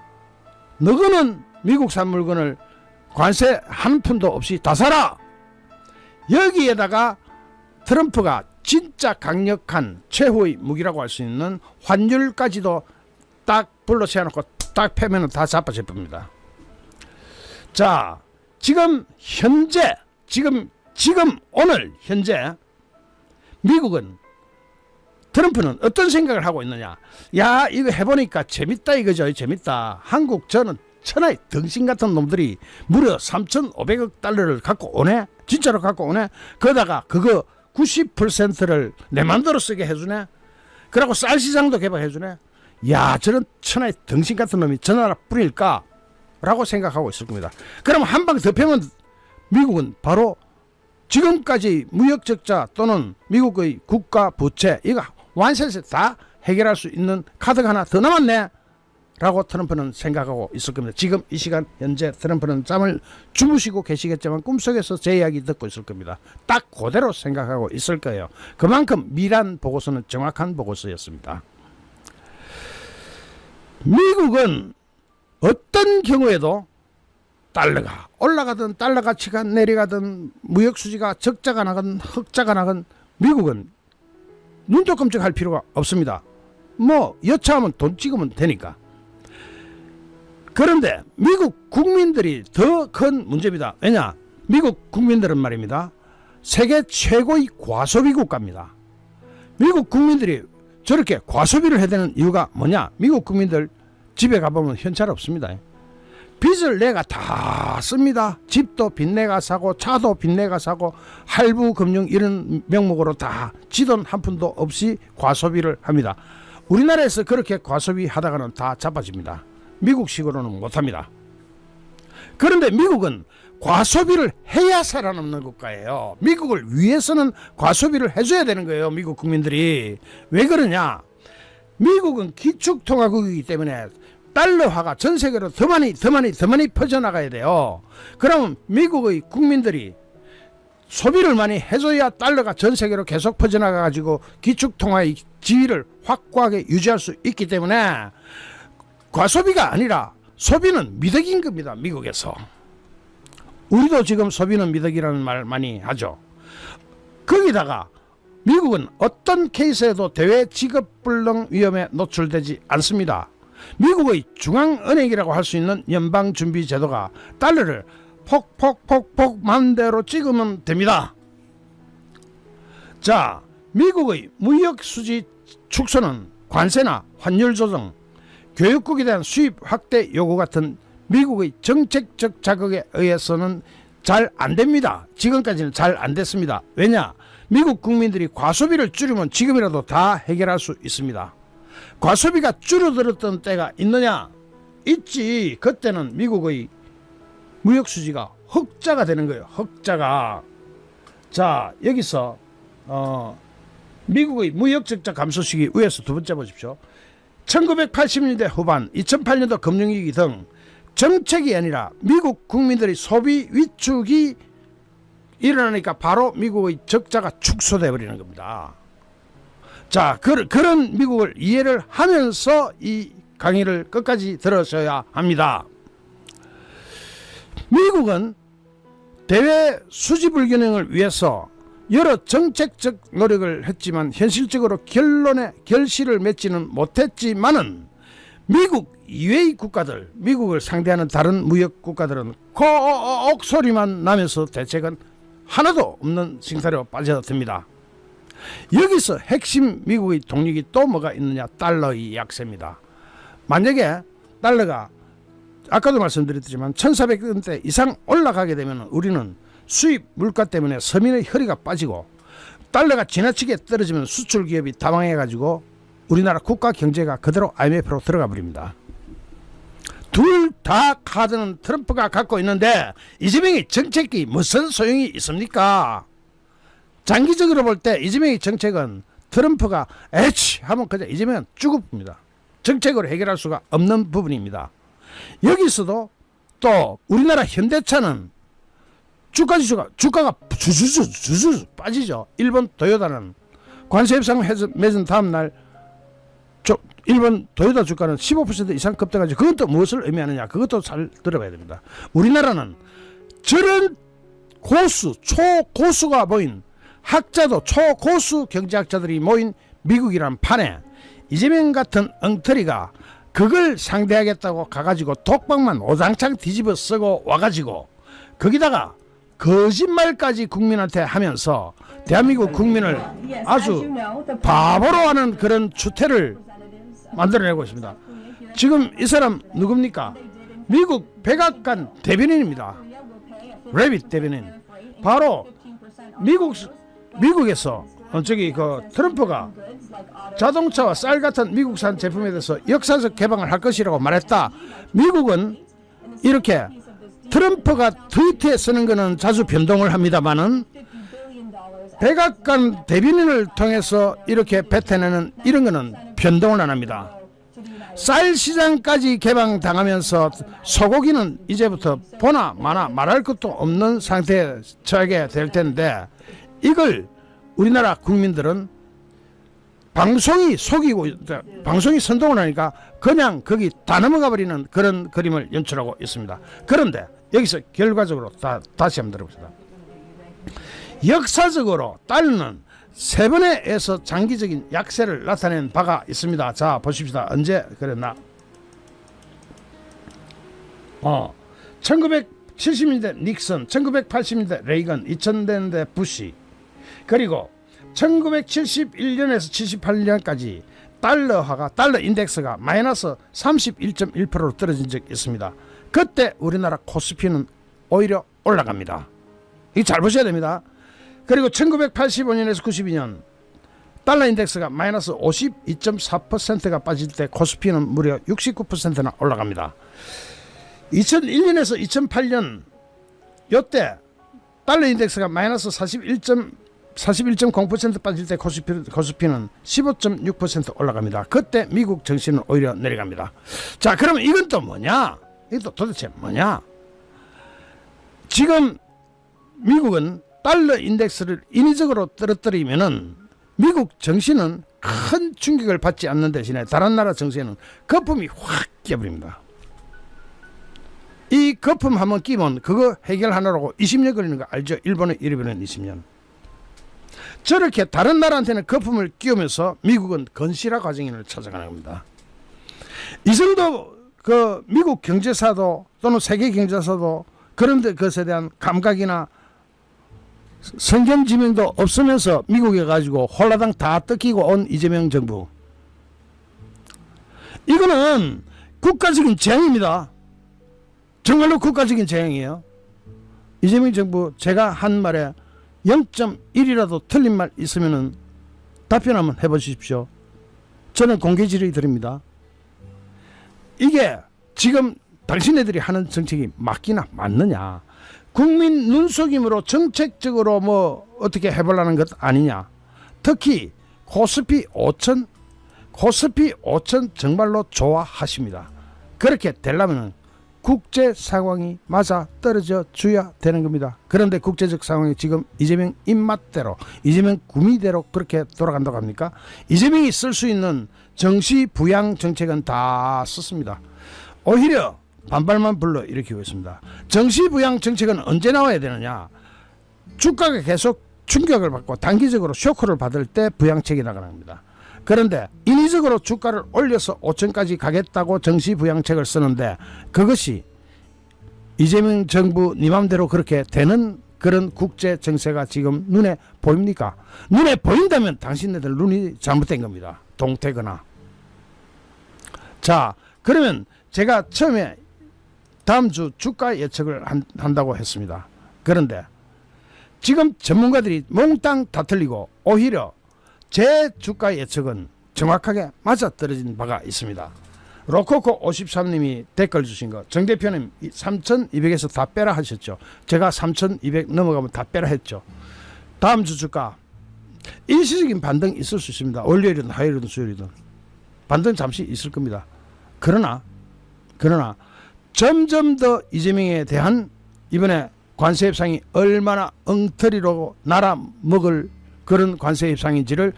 너희는 미국산 물건을 관세 한 푼도 없이 다 사라. 여기에다가 트럼프가 진짜 강력한 최후의 무기라고 할 수 있는 환율까지도 딱 불러 세워놓고 딱 패면 다 자빠질 겁니다. 자, 지금 현재 지금 오늘 현재 미국은 트럼프는 어떤 생각을 하고 있느냐. 야, 이거 해보니까 재밌다 이거죠. 재밌다. 한국 저는 천하의 등신 같은 놈들이 무려 3,500억 달러를 갖고 오네. 진짜로 갖고 오네. 그러다가 그거 90%를 내 맘대로 쓰게 해주네. 그러고 쌀 시장도 개발해주네. 야, 저런 천하의 등신 같은 놈이 저 나라 뿌릴까? 라고 생각하고 있을 겁니다. 그럼 한 방 더 패면 미국은 바로 지금까지 무역 적자 또는 미국의 국가 부채 이거 완전히 다 해결할 수 있는 카드가 하나 더 남았네 라고 트럼프는 생각하고 있을 겁니다. 지금 이 시간 현재 트럼프는 잠을 주무시고 계시겠지만 꿈속에서 제 이야기 듣고 있을 겁니다. 딱 그대로 생각하고 있을 거예요. 그만큼 미란 보고서는 정확한 보고서였습니다. 미국은 어떤 경우에도 달러가 올라가든 달러 가치가 내려가든 무역 수지가 적자가 나건 흑자가 나건 미국은 눈도 끔찍할 필요가 없습니다. 뭐 여차하면 돈 찍으면 되니까. 그런데 미국 국민들이 더 큰 문제입니다. 왜냐? 미국 국민들은 말입니다. 세계 최고의 과소비 국가입니다. 미국 국민들이 저렇게 과소비를 해야 되는 이유가 뭐냐? 미국 국민들 집에 가보면 현찰 없습니다. 빚을 내가 다 씁니다. 집도 빚내가 사고 차도 빚내가 사고 할부 금융 이런 명목으로 다 지돈 한 푼도 없이 과소비를 합니다. 우리나라에서 그렇게 과소비 하다가는 다 자빠집니다. 미국식으로는 못합니다. 그런데 미국은 과소비를 해야 살아남는 국가예요. 미국을 위해서는 과소비를 해줘야 되는 거예요. 미국 국민들이. 왜 그러냐? 미국은 기축통화국이기 때문에 달러화가 전 세계로 더 많이 퍼져나가야 돼요. 그럼 미국의 국민들이 소비를 많이 해줘야 달러가 전 세계로 계속 퍼져나가가지고 기축통화의 지위를 확고하게 유지할 수 있기 때문에 과소비가 아니라 소비는 미덕인 겁니다. 미국에서. 우리도 지금 소비는 미덕이라는 말 많이 하죠. 거기다가 미국은 어떤 케이스에도 대외 지급불능 위험에 노출되지 않습니다. 미국의 중앙은행이라고 할 수 있는 연방준비제도가 달러를 폭 마음대로 찍으면 됩니다. 자, 미국의 무역수지 축소는 관세나 환율 조정, 교육국에 대한 수입 확대 요구 같은 미국의 정책적 자극에 의해서는 잘 안 됩니다. 지금까지는 잘 안 됐습니다. 왜냐? 미국 국민들이 과소비를 줄이면 지금이라도 다 해결할 수 있습니다. 과소비가 줄어들었던 때가 있느냐? 있지. 그때는 미국의 무역수지가 흑자가 되는 거예요. 흑자가. 자, 여기서 미국의 무역적자 감소 시기 위에서 두 번째 보십시오. 1980년대 후반 2008년도 금융위기 등 정책이 아니라 미국 국민들의 소비 위축이 일어나니까 바로 미국의 적자가 축소돼 버리는 겁니다. 자, 그런 미국을 이해를 하면서 이 강의를 끝까지 들으셔야 합니다. 미국은 대외 수지 불균형을 위해서 여러 정책적 노력을 했지만 현실적으로 결실을 맺지는 못했지만은 미국 이외의 국가들, 미국을 상대하는 다른 무역 국가들은 콕 소리만 나면서 대책은 하나도 없는 징사로 빠져듭니다. 여기서 핵심 미국의 동력이 또 뭐가 있느냐? 달러의 약세입니다. 만약에 달러가 아까도 말씀드렸지만 1400원대 이상 올라가게 되면 우리는 수입 물가 때문에 서민의 허리가 빠지고 달러가 지나치게 떨어지면 수출 기업이 당황해가지고 우리나라 국가 경제가 그대로 IMF로 들어가 버립니다. 둘 다 카드는 트럼프가 갖고 있는데 이재명의 정책이 무슨 소용이 있습니까? 장기적으로 볼 때 이재명의 정책은 트럼프가 에치 하면 그냥 이재명은 죽읍니다. 정책으로 해결할 수가 없는 부분입니다. 여기서도 또 우리나라 현대차는 주가가 주주 빠지죠. 일본 도요타는 관세 협상 맺은 다음 날 일본 도요타 주가는 15% 이상 급등하죠. 그건 또 무엇을 의미하느냐? 그것도 잘 들어봐야 됩니다. 우리나라는 저런 초고수가 모인 학자도 초고수 경제학자들이 모인 미국이란 판에 이재명 같은 엉터리가 그걸 상대하겠다고 가가지고 독박만 오장창 뒤집어 쓰고 와가지고 거기다가 거짓말까지 국민한테 하면서 대한민국 국민을 아주 바보로 하는 그런 추태를 만들어내고 있습니다. 지금 이 사람 누굽니까? 미국 백악관 대변인입니다. 레빗 대변인. 바로 미국에서 트럼프가 자동차와 쌀 같은 미국산 제품에 대해서 역사적 개방을 할 것이라고 말했다. 미국은 이렇게 트럼프가 트위터에 쓰는 거는 자주 변동을 합니다만은 백악관 대변인을 통해서 이렇게 뱉어내는 이런 거는 변동을 안 합니다. 쌀 시장까지 개방당하면서 소고기는 이제부터 보나 마나 말할 것도 없는 상태에 처하게 될 텐데 이걸 우리나라 국민들은 방송이 속이고 방송이 선동을 하니까 그냥 거기 다 넘어가 버리는 그런 그림을 연출하고 있습니다. 그런데 여기서 결과적으로 다시 한번 들어봅시다. 역사적으로 달러는 세 번에 의해서 장기적인 약세를 나타낸 바가 있습니다. 자, 보십시다. 언제 그랬나? 1970년대 닉슨, 1980년대 레이건, 2000년대 부시, 그리고 1971년에서 78년까지 달러 인덱스가 마이너스 31.1%로 떨어진 적이 있습니다. 그때 우리나라 코스피는 오히려 올라갑니다. 이거 잘 보셔야 됩니다. 그리고 1985년에서 92년 달러 인덱스가 마이너스 52.4%가 빠질 때 코스피는 무려 69%나 올라갑니다. 2001년에서 2008년 이때 달러 인덱스가 마이너스 41.0% 빠질 때 코스피는 15.6% 올라갑니다. 그때 미국 증시는 오히려 내려갑니다. 자, 그러면 이건 또 뭐냐? 이건 또 도대체 뭐냐? 지금 미국은 달러 인덱스를 인위적으로 떨어뜨리면은 미국 증시는 큰 충격을 받지 않는 대신에 다른 나라 증시에는 거품이 확 끼어버립니다. 이 거품 한번 끼면 그거 해결하느라고 20년 걸리는 거 알죠? 일본의 20년. 저렇게 다른 나라한테는 거품을 끼우면서 미국은 건실화 과정을 찾아가는 겁니다. 이 정도 그 미국 경제사도 또는 세계 경제사도 그런 것에 대한 감각이나 성견지명도 없으면서 미국에 가지고 홀라당 다 뜯기고 온 이재명 정부. 이거는 국가적인 재앙입니다. 정말로 국가적인 재앙이에요. 이재명 정부 제가 한 말에 0.1이라도 틀린 말 있으면은 답변 한번 해보십시오. 저는 공개 질의 드립니다. 이게 지금 당신네들이 하는 정책이 맞기나 맞느냐? 국민 눈속임으로 정책적으로 뭐 어떻게 해보려는 것 아니냐? 특히 코스피 5천 정말로 좋아하십니다. 그렇게 되려면 국제 상황이 맞아 떨어져 줘야 되는 겁니다. 그런데 국제적 상황이 지금 이재명 입맛대로, 이재명 구미대로 그렇게 돌아간다고 합니까? 이재명이 쓸 수 있는 정시부양 정책은 다 썼습니다. 오히려 반발만 불러 일으키고 있습니다. 정시부양 정책은 언제 나와야 되느냐? 주가가 계속 충격을 받고 단기적으로 쇼크를 받을 때 부양책이 나가는 겁니다. 그런데 인위적으로 주가를 올려서 5천까지 가겠다고 정시부양책을 쓰는데 그것이 이재명 정부 니 맘대로 그렇게 되는 그런 국제 정세가 지금 눈에 보입니까? 눈에 보인다면 당신네들 눈이 잘못된 겁니다. 동태거나. 자, 그러면 제가 처음에 다음 주 주가 예측을 한다고 했습니다. 그런데 지금 전문가들이 몽땅 다 틀리고 오히려 제 주가 예측은 정확하게 맞아떨어진 바가 있습니다. 로코코 53님이 댓글 주신 거, 정 대표님 3,200에서 다 빼라 하셨죠. 제가 3,200 넘어가면 다 빼라 했죠. 다음 주 주가 일시적인 반등 있을 수 있습니다. 월요일이든 화요일이든 수요일이든 반등 잠시 있을 겁니다. 그러나 점점 더 이재명에 대한 이번에 관세 협상이 얼마나 엉터리로 날아먹을 그런 관세 협상인지를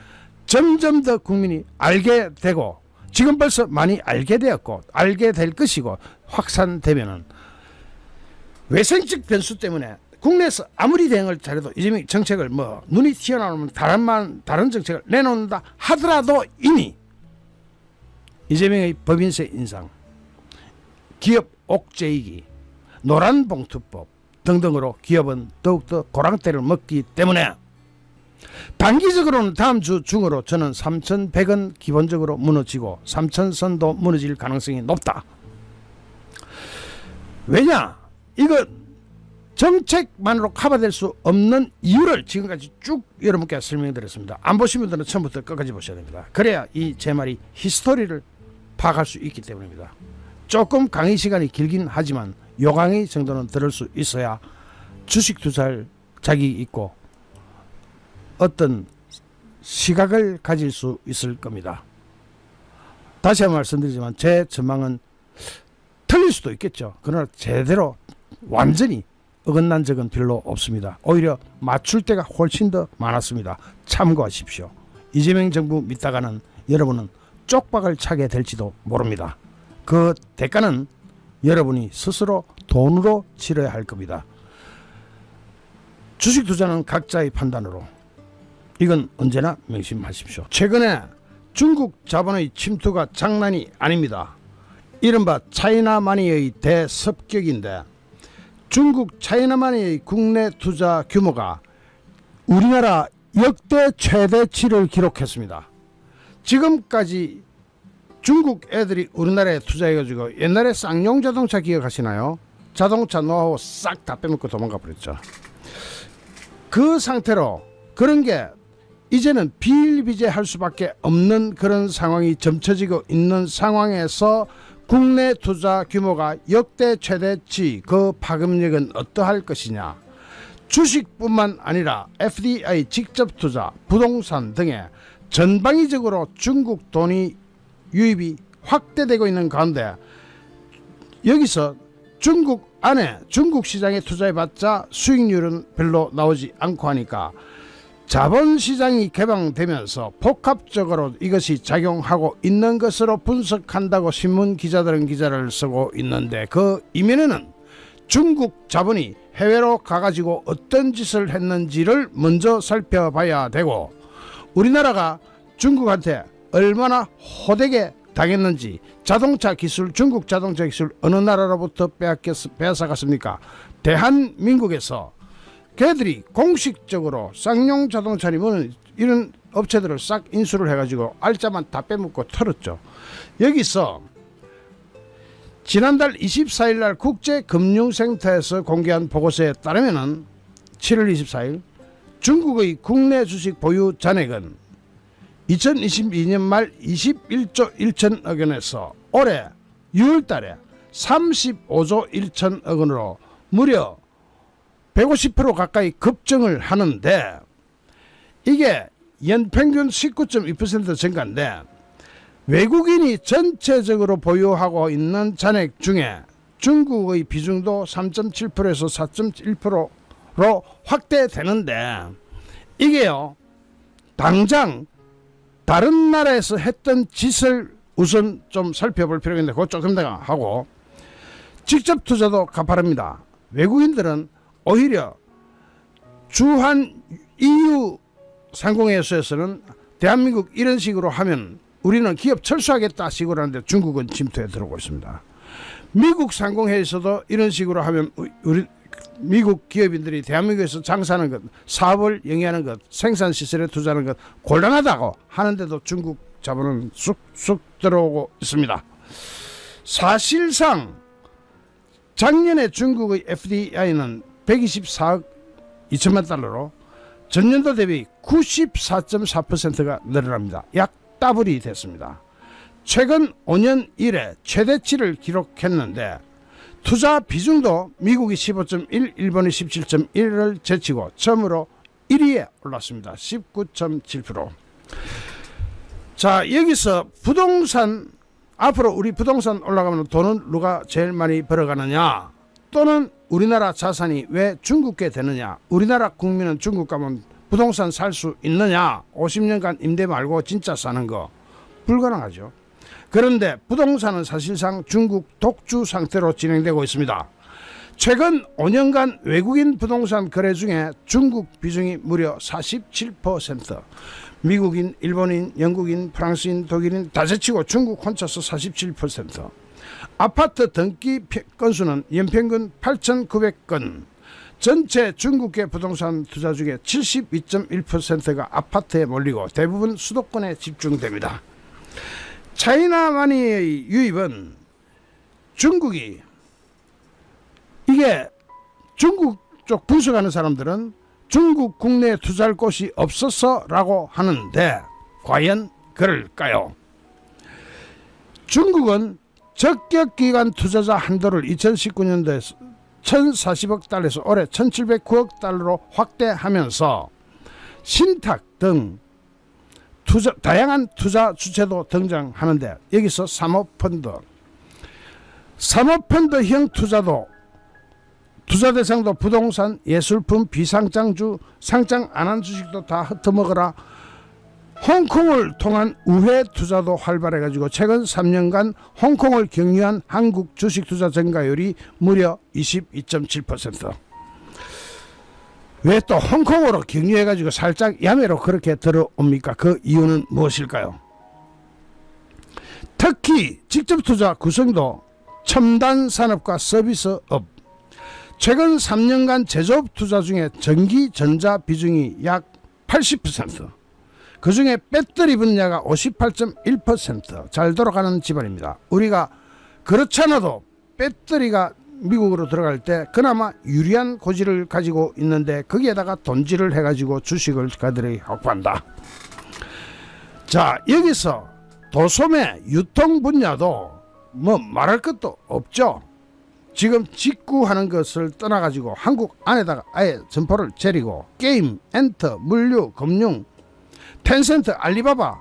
점점 더 국민이 알게 되고 지금 벌써 많이 알게 되었고 알게 될 것이고 확산되면은 외생적 변수 때문에 국내에서 아무리 대응을 잘해도 이재명 정책을 뭐 눈이 튀어나오면 다른 정책을 내놓는다 하더라도 이미 이재명의 법인세 인상, 기업 옥죄이기, 노란봉투법 등등으로 기업은 더욱더 고랑대를 먹기 때문에 단기적으로는 다음 주 중으로 저는 3,100원 기본적으로 무너지고 3,000선도 무너질 가능성이 높다. 왜냐? 이거 정책만으로 커버될 수 없는 이유를 지금까지 쭉 여러분께 설명드렸습니다. 안 보신 분들은 처음부터 끝까지 보셔야 됩니다. 그래야 이 제 말이 히스토리를 파악할 수 있기 때문입니다. 조금 강의 시간이 길긴 하지만 요 강의 정도는 들을 수 있어야 주식 투자할 자격이 있고 어떤 시각을 가질 수 있을 겁니다. 다시 한번 말씀드리지만 제 전망은 틀릴 수도 있겠죠. 그러나 제대로 완전히 어긋난 적은 별로 없습니다. 오히려 맞출 때가 훨씬 더 많았습니다. 참고하십시오. 이재명 정부 믿다가는 여러분은 쪽박을 차게 될지도 모릅니다. 그 대가는 여러분이 스스로 돈으로 치러야 할 겁니다. 주식 투자는 각자의 판단으로 이건 언제나 명심하십시오. 최근에 중국 자본의 침투가 장난이 아닙니다. 이른바 차이나마니의 대습격인데 중국 차이나마니의 국내 투자 규모가 우리나라 역대 최대치를 기록했습니다. 지금까지 중국 애들이 우리나라에 투자해가지고 옛날에 쌍용 자동차 기억하시나요? 자동차 노하우 싹 다 빼먹고 도망가 버렸죠. 그 상태로 그런 게 이제는 비일비재할 수밖에 없는 그런 상황이 점쳐지고 있는 상황에서 국내 투자 규모가 역대 최대치 그 파급력은 어떠할 것이냐. 주식뿐만 아니라 FDI 직접 투자, 부동산 등에 전방위적으로 중국 돈이 유입이 확대되고 있는 가운데 여기서 중국 안에 중국 시장에 투자해봤자 수익률은 별로 나오지 않고 하니까 자본시장이 개방되면서 복합적으로 이것이 작용하고 있는 것으로 분석한다고 신문 기자들은 기사를 쓰고 있는데 그 이면에는 중국 자본이 해외로 가가지고 어떤 짓을 했는지를 먼저 살펴봐야 되고 우리나라가 중국한테 얼마나 호되게 당했는지 자동차 기술 중국 자동차 기술 어느 나라로부터 빼앗아갔습니까? 대한민국에서 걔들이 공식적으로 쌍용 자동차니 뭐는 이런 업체들을 싹 인수를 해가지고 알짜만 다 빼먹고 털었죠. 여기서 지난달 24일 날 국제금융센터에서 공개한 보고서에 따르면은 7월 24일 중국의 국내 주식 보유 잔액은 2022년 말 21조 1천억 원에서 올해 6월 달에 35조 1천억 원으로 무려 150% 가까이 급증을 하는데, 이게 연평균 19.2% 증가인데, 외국인이 전체적으로 보유하고 있는 잔액 중에 중국의 비중도 3.7%에서 4.1%로 확대되는데, 이게요 당장 다른 나라에서 했던 짓을 우선 좀 살펴볼 필요가 있는데, 그거 조금 더 하고, 직접 투자도 가파릅니다. 외국인들은 오히려 주한 EU 상공회의소에서는 대한민국 이런 식으로 하면 우리는 기업 철수하겠다 식으로 하는데, 중국은 침투해 들어오고 있습니다. 미국 상공회의소도 이런 식으로 하면 우리 미국 기업인들이 대한민국에서 장사하는 것, 사업을 영위하는 것, 생산 시설에 투자하는 것 곤란하다고 하는데도 중국 자본은 쑥쑥 들어오고 있습니다. 사실상 작년에 중국의 FDI는 124억 2천만 달러로 전년도 대비 94.4%가 늘어납니다. 약 더블이 됐습니다. 최근 5년 이래 최대치를 기록했는데, 투자 비중도 미국이 15.1, 일본이 17.1을 제치고 처음으로 1위에 올랐습니다. 19.7%. 자, 여기서 부동산, 앞으로 우리 부동산 올라가면 돈은 누가 제일 많이 벌어가느냐, 또는 우리나라 자산이 왜 중국게 되느냐, 우리나라 국민은 중국 가면 부동산 살 수 있느냐, 50년간 임대 말고 진짜 사는 거 불가능하죠. 그런데 부동산은 사실상 중국 독주 상태로 진행되고 있습니다. 최근 5년간 외국인 부동산 거래 중에 중국 비중이 무려 47%, 미국인, 일본인, 영국인, 프랑스인, 독일인 다 제치고 중국 혼자서 47%. 아파트 등기 건수는 연평균 8,900건. 전체 중국계 부동산 투자 중에 72.1%가 아파트에 몰리고 대부분 수도권에 집중됩니다. 차이나마니의 유입은 중국이, 이게 중국 쪽 분석하는 사람들은 중국 국내에 투자할 곳이 없어서 라고 하는데, 과연 그럴까요? 중국은 적격기관 투자자 한도를 2019년도에 1,040억 달러에서 올해 1,709억 달러로 확대하면서 신탁 등 다양한 투자 주체도 등장하는데, 여기서 사모펀드형 투자도, 투자 대상도 부동산, 예술품, 비상장주, 상장 안 한 주식도 다 흩어먹어라. 홍콩을 통한 우회 투자도 활발해가지고 최근 3년간 홍콩을 경유한 한국 주식 투자 증가율이 무려 22.7%. 왜 또 홍콩으로 경유해가지고 살짝 야매로 그렇게 들어옵니까? 그 이유는 무엇일까요? 특히 직접 투자 구성도 첨단 산업과 서비스업. 최근 3년간 제조업 투자 중에 전기 전자 비중이 약 80%, 그 중에 배터리 분야가 58.1% 잘 돌아가는 집안입니다. 우리가 그렇잖아도 배터리가 미국으로 들어갈 때 그나마 유리한 고지를 가지고 있는데, 거기에다가 돈질을 해가지고 주식을 그들이 확보한다. 자, 여기서 도소매 유통 분야도 뭐 말할 것도 없죠. 지금 직구하는 것을 떠나가지고 한국 안에다가 아예 점포를 차리고 게임, 엔터, 물류, 금융, 텐센트, 알리바바,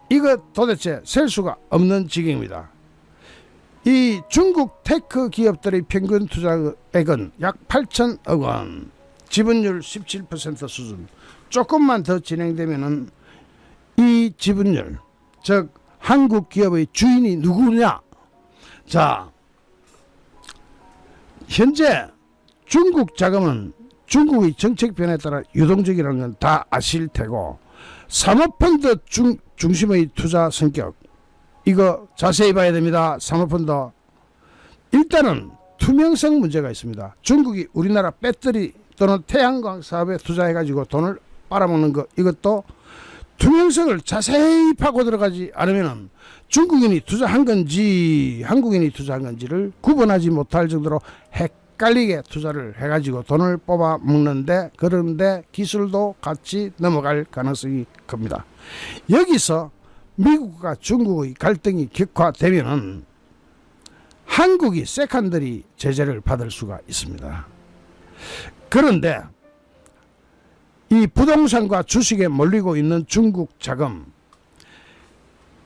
이거 도대체 셀 수가 없는 지경입니다. 이 중국 테크 기업들의 평균 투자액은 약 8천억 원, 지분율 17% 수준. 조금만 더 진행되면은 이 지분율, 즉 한국 기업의 주인이 누구냐? 자, 현재 중국 자금은 중국의 정책 변화에 따라 유동적이라는 건 다 아실 테고, 사모펀드 중심의 투자 성격, 이거 자세히 봐야 됩니다. 사모펀드 일단은 투명성 문제가 있습니다. 중국이 우리나라 배터리 또는 태양광 사업에 투자해가지고 돈을 빨아먹는 것, 이것도 투명성을 자세히 파고 들어가지 않으면 중국인이 투자한 건지 한국인이 투자한 건지를 구분하지 못할 정도로 헷갈리게 투자를 해가지고 돈을 뽑아 먹는데, 그런데 기술도 같이 넘어갈 가능성이 큽니다. 여기서 미국과 중국의 갈등이 격화되면은 한국이 세컨더리 제재를 받을 수가 있습니다. 그런데 이 부동산과 주식에 몰리고 있는 중국 자금,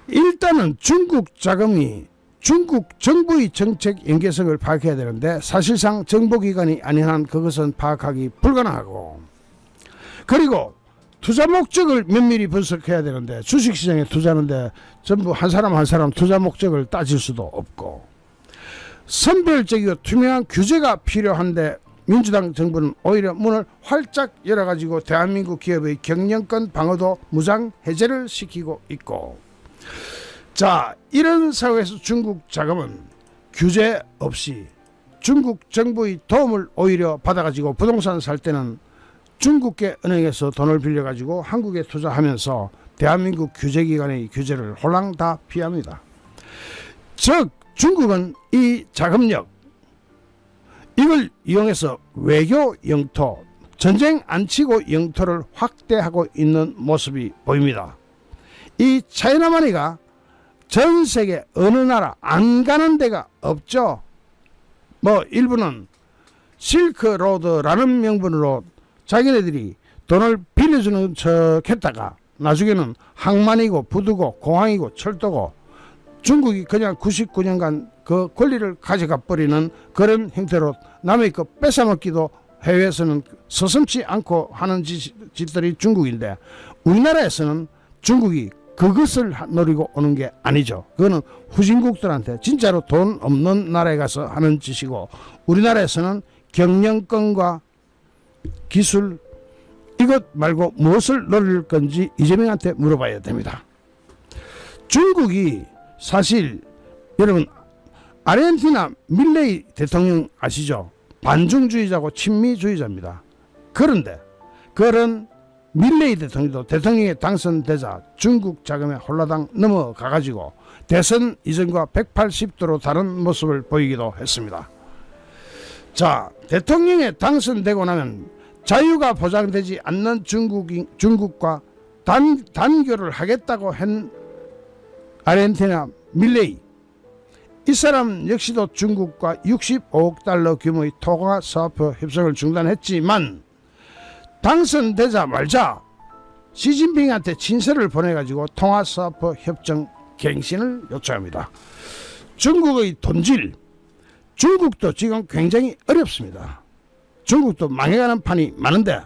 일단은 중국 자금이 중국 정부의 정책 연계성을 파악해야 되는데 사실상 정보기관이 아닌 한 그것은 파악하기 불가능하고, 그리고 투자 목적을 면밀히 분석해야 되는데 주식시장에 투자하는데 전부 한 사람 한 사람 투자 목적을 따질 수도 없고, 선별적이고 투명한 규제가 필요한데 민주당 정부는 오히려 문을 활짝 열어가지고 대한민국 기업의 경영권 방어도 무장 해제를 시키고 있고, 자, 이런 상황에서 중국 자금은 규제 없이 중국 정부의 도움을 오히려 받아가지고 부동산 살 때는 중국계 은행에서 돈을 빌려가지고 한국에 투자하면서 대한민국 규제기관의 규제를 홀랑 다 피합니다. 즉 중국은 이 자금력, 이걸 이용해서 외교 영토, 전쟁 안 치고 영토를 확대하고 있는 모습이 보입니다. 이 차이나마니가 전 세계 어느 나라 안 가는 데가 없죠. 뭐 일부는 실크로드라는 명분으로 자기네들이 돈을 빌려주는 척 했다가 나중에는 항만이고 부두고 공항이고 철도고 중국이 그냥 99년간 그 권리를 가져가 버리는 그런 형태로 남의 거 뺏어먹기도 해외에서는 서슴지 않고 하는 짓들이 중국인데, 우리나라에서는 중국이 그것을 노리고 오는 게 아니죠. 그거는 후진국들한테 진짜로 돈 없는 나라에 가서 하는 짓이고, 우리나라에서는 경영권과 기술, 이것 말고 무엇을 노릴 건지 이재명한테 물어봐야 됩니다. 중국이 사실 여러분 아르헨티나 밀레이 대통령 아시죠? 반중주의자고 친미주의자입니다. 그런데 그런 밀레이 대통령도 대통령에 당선되자 중국 자금에 홀라당 넘어가가지고 대선 이전과 180도로 다른 모습을 보이기도 했습니다. 자, 대통령에 당선되고 나면 자유가 보장되지 않는 중국과 단교를 하겠다고 한 아르헨티나 밀레이, 이 사람 역시도 중국과 65억 달러 규모의 통화 사업 협상을 중단했지만 당선되자마자 시진핑한테 친서를 보내가지고 통화 사업 협정 갱신을 요청합니다. 중국의 돈질, 중국도 지금 굉장히 어렵습니다. 중국도 망해가는 판이 많은데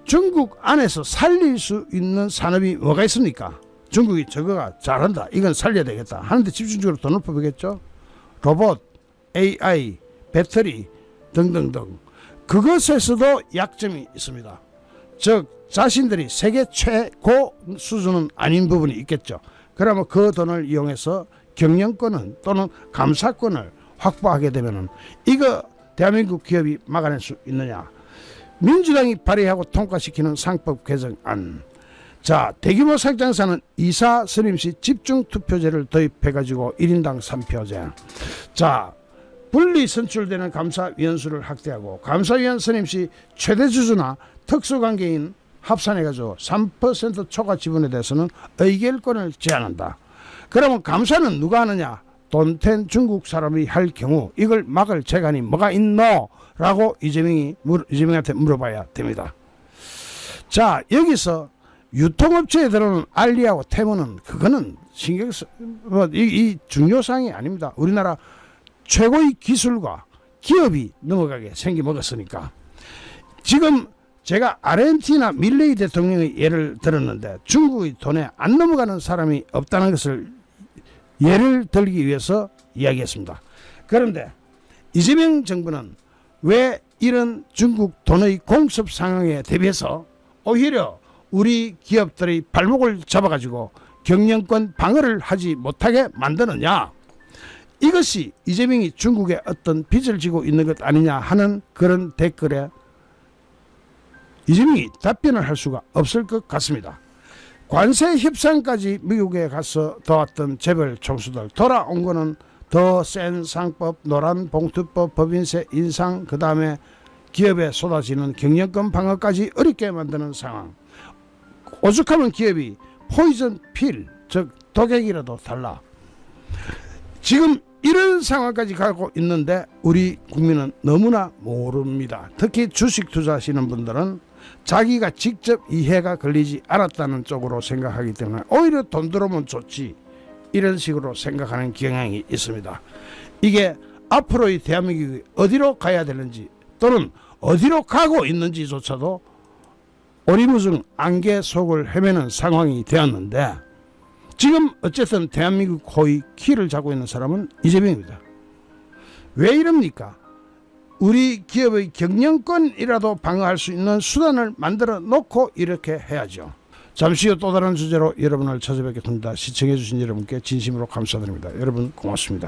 중국 안에서 살릴 수 있는 산업이 뭐가 있습니까? 중국이 저거가 잘한다, 이건 살려야 되겠다 하는데 집중적으로 돈을 퍼부겠죠. 로봇, AI, 배터리 등등등, 그것에서도 약점이 있습니다. 즉 자신들이 세계 최고 수준은 아닌 부분이 있겠죠. 그러면 그 돈을 이용해서 경영권은 또는 감사권을 확보하게 되면은 이거 대한민국 기업이 막아낼 수 있느냐. 민주당이 발의하고 통과시키는 상법 개정안, 자, 대규모 상장사는 이사 선임시 집중투표제를 도입해가지고 1인당 3표제, 자, 분리 선출되는 감사위원 수를 확대하고 감사위원 선임시 최대 주주나 특수관계인 합산해가지고 3% 초과 지분에 대해서는 의결권을 제한한다. 그러면 감사는 누가 하느냐? 돈텐 중국 사람이 할 경우 이걸 막을 재간이 뭐가 있노? 라고 이재명한테 물어봐야 됩니다. 자, 여기서 유통업체에 들어오는 알리하고 테무는 그거는 이 중요사항이 아닙니다. 우리나라 최고의 기술과 기업이 넘어가게 생기먹었으니까. 지금 제가 아르헨티나 밀레이 대통령의 예를 들었는데 중국의 돈에 안 넘어가는 사람이 없다는 것을 예를 들기 위해서 이야기했습니다. 그런데 이재명 정부는 왜 이런 중국 돈의 공습 상황에 대비해서 오히려 우리 기업들의 발목을 잡아가지고 경영권 방어를 하지 못하게 만드느냐, 이것이 이재명이 중국에 어떤 빚을 지고 있는 것 아니냐 하는 그런 댓글에 이재명이 답변을 할 수가 없을 것 같습니다. 관세 협상까지 미국에 가서 도왔던 재벌 총수들 돌아온 거는 더 센 상법, 노란 봉투법, 법인세 인상, 그 다음에 기업에 쏟아지는 경영권 방어까지 어렵게 만드는 상황. 오죽하면 기업이 포이즌 필, 즉 독약이라도 달라. 지금 이런 상황까지 가고 있는데 우리 국민은 너무나 모릅니다. 특히 주식 투자하시는 분들은 자기가 직접 이해가 걸리지 않았다는 쪽으로 생각하기 때문에 오히려 돈 들어오면 좋지, 이런 식으로 생각하는 경향이 있습니다. 이게 앞으로의 대한민국이 어디로 가야 되는지 또는 어디로 가고 있는지조차도 오리무중 안개 속을 헤매는 상황이 되었는데, 지금 어쨌든 대한민국 호의 키를 잡고 있는 사람은 이재명입니다. 왜 이럽니까? 우리 기업의 경영권이라도 방어할 수 있는 수단을 만들어 놓고 이렇게 해야죠. 잠시 후 또 다른 주제로 여러분을 찾아뵙겠습니다. 시청해 주신 여러분께 진심으로 감사드립니다. 여러분 고맙습니다.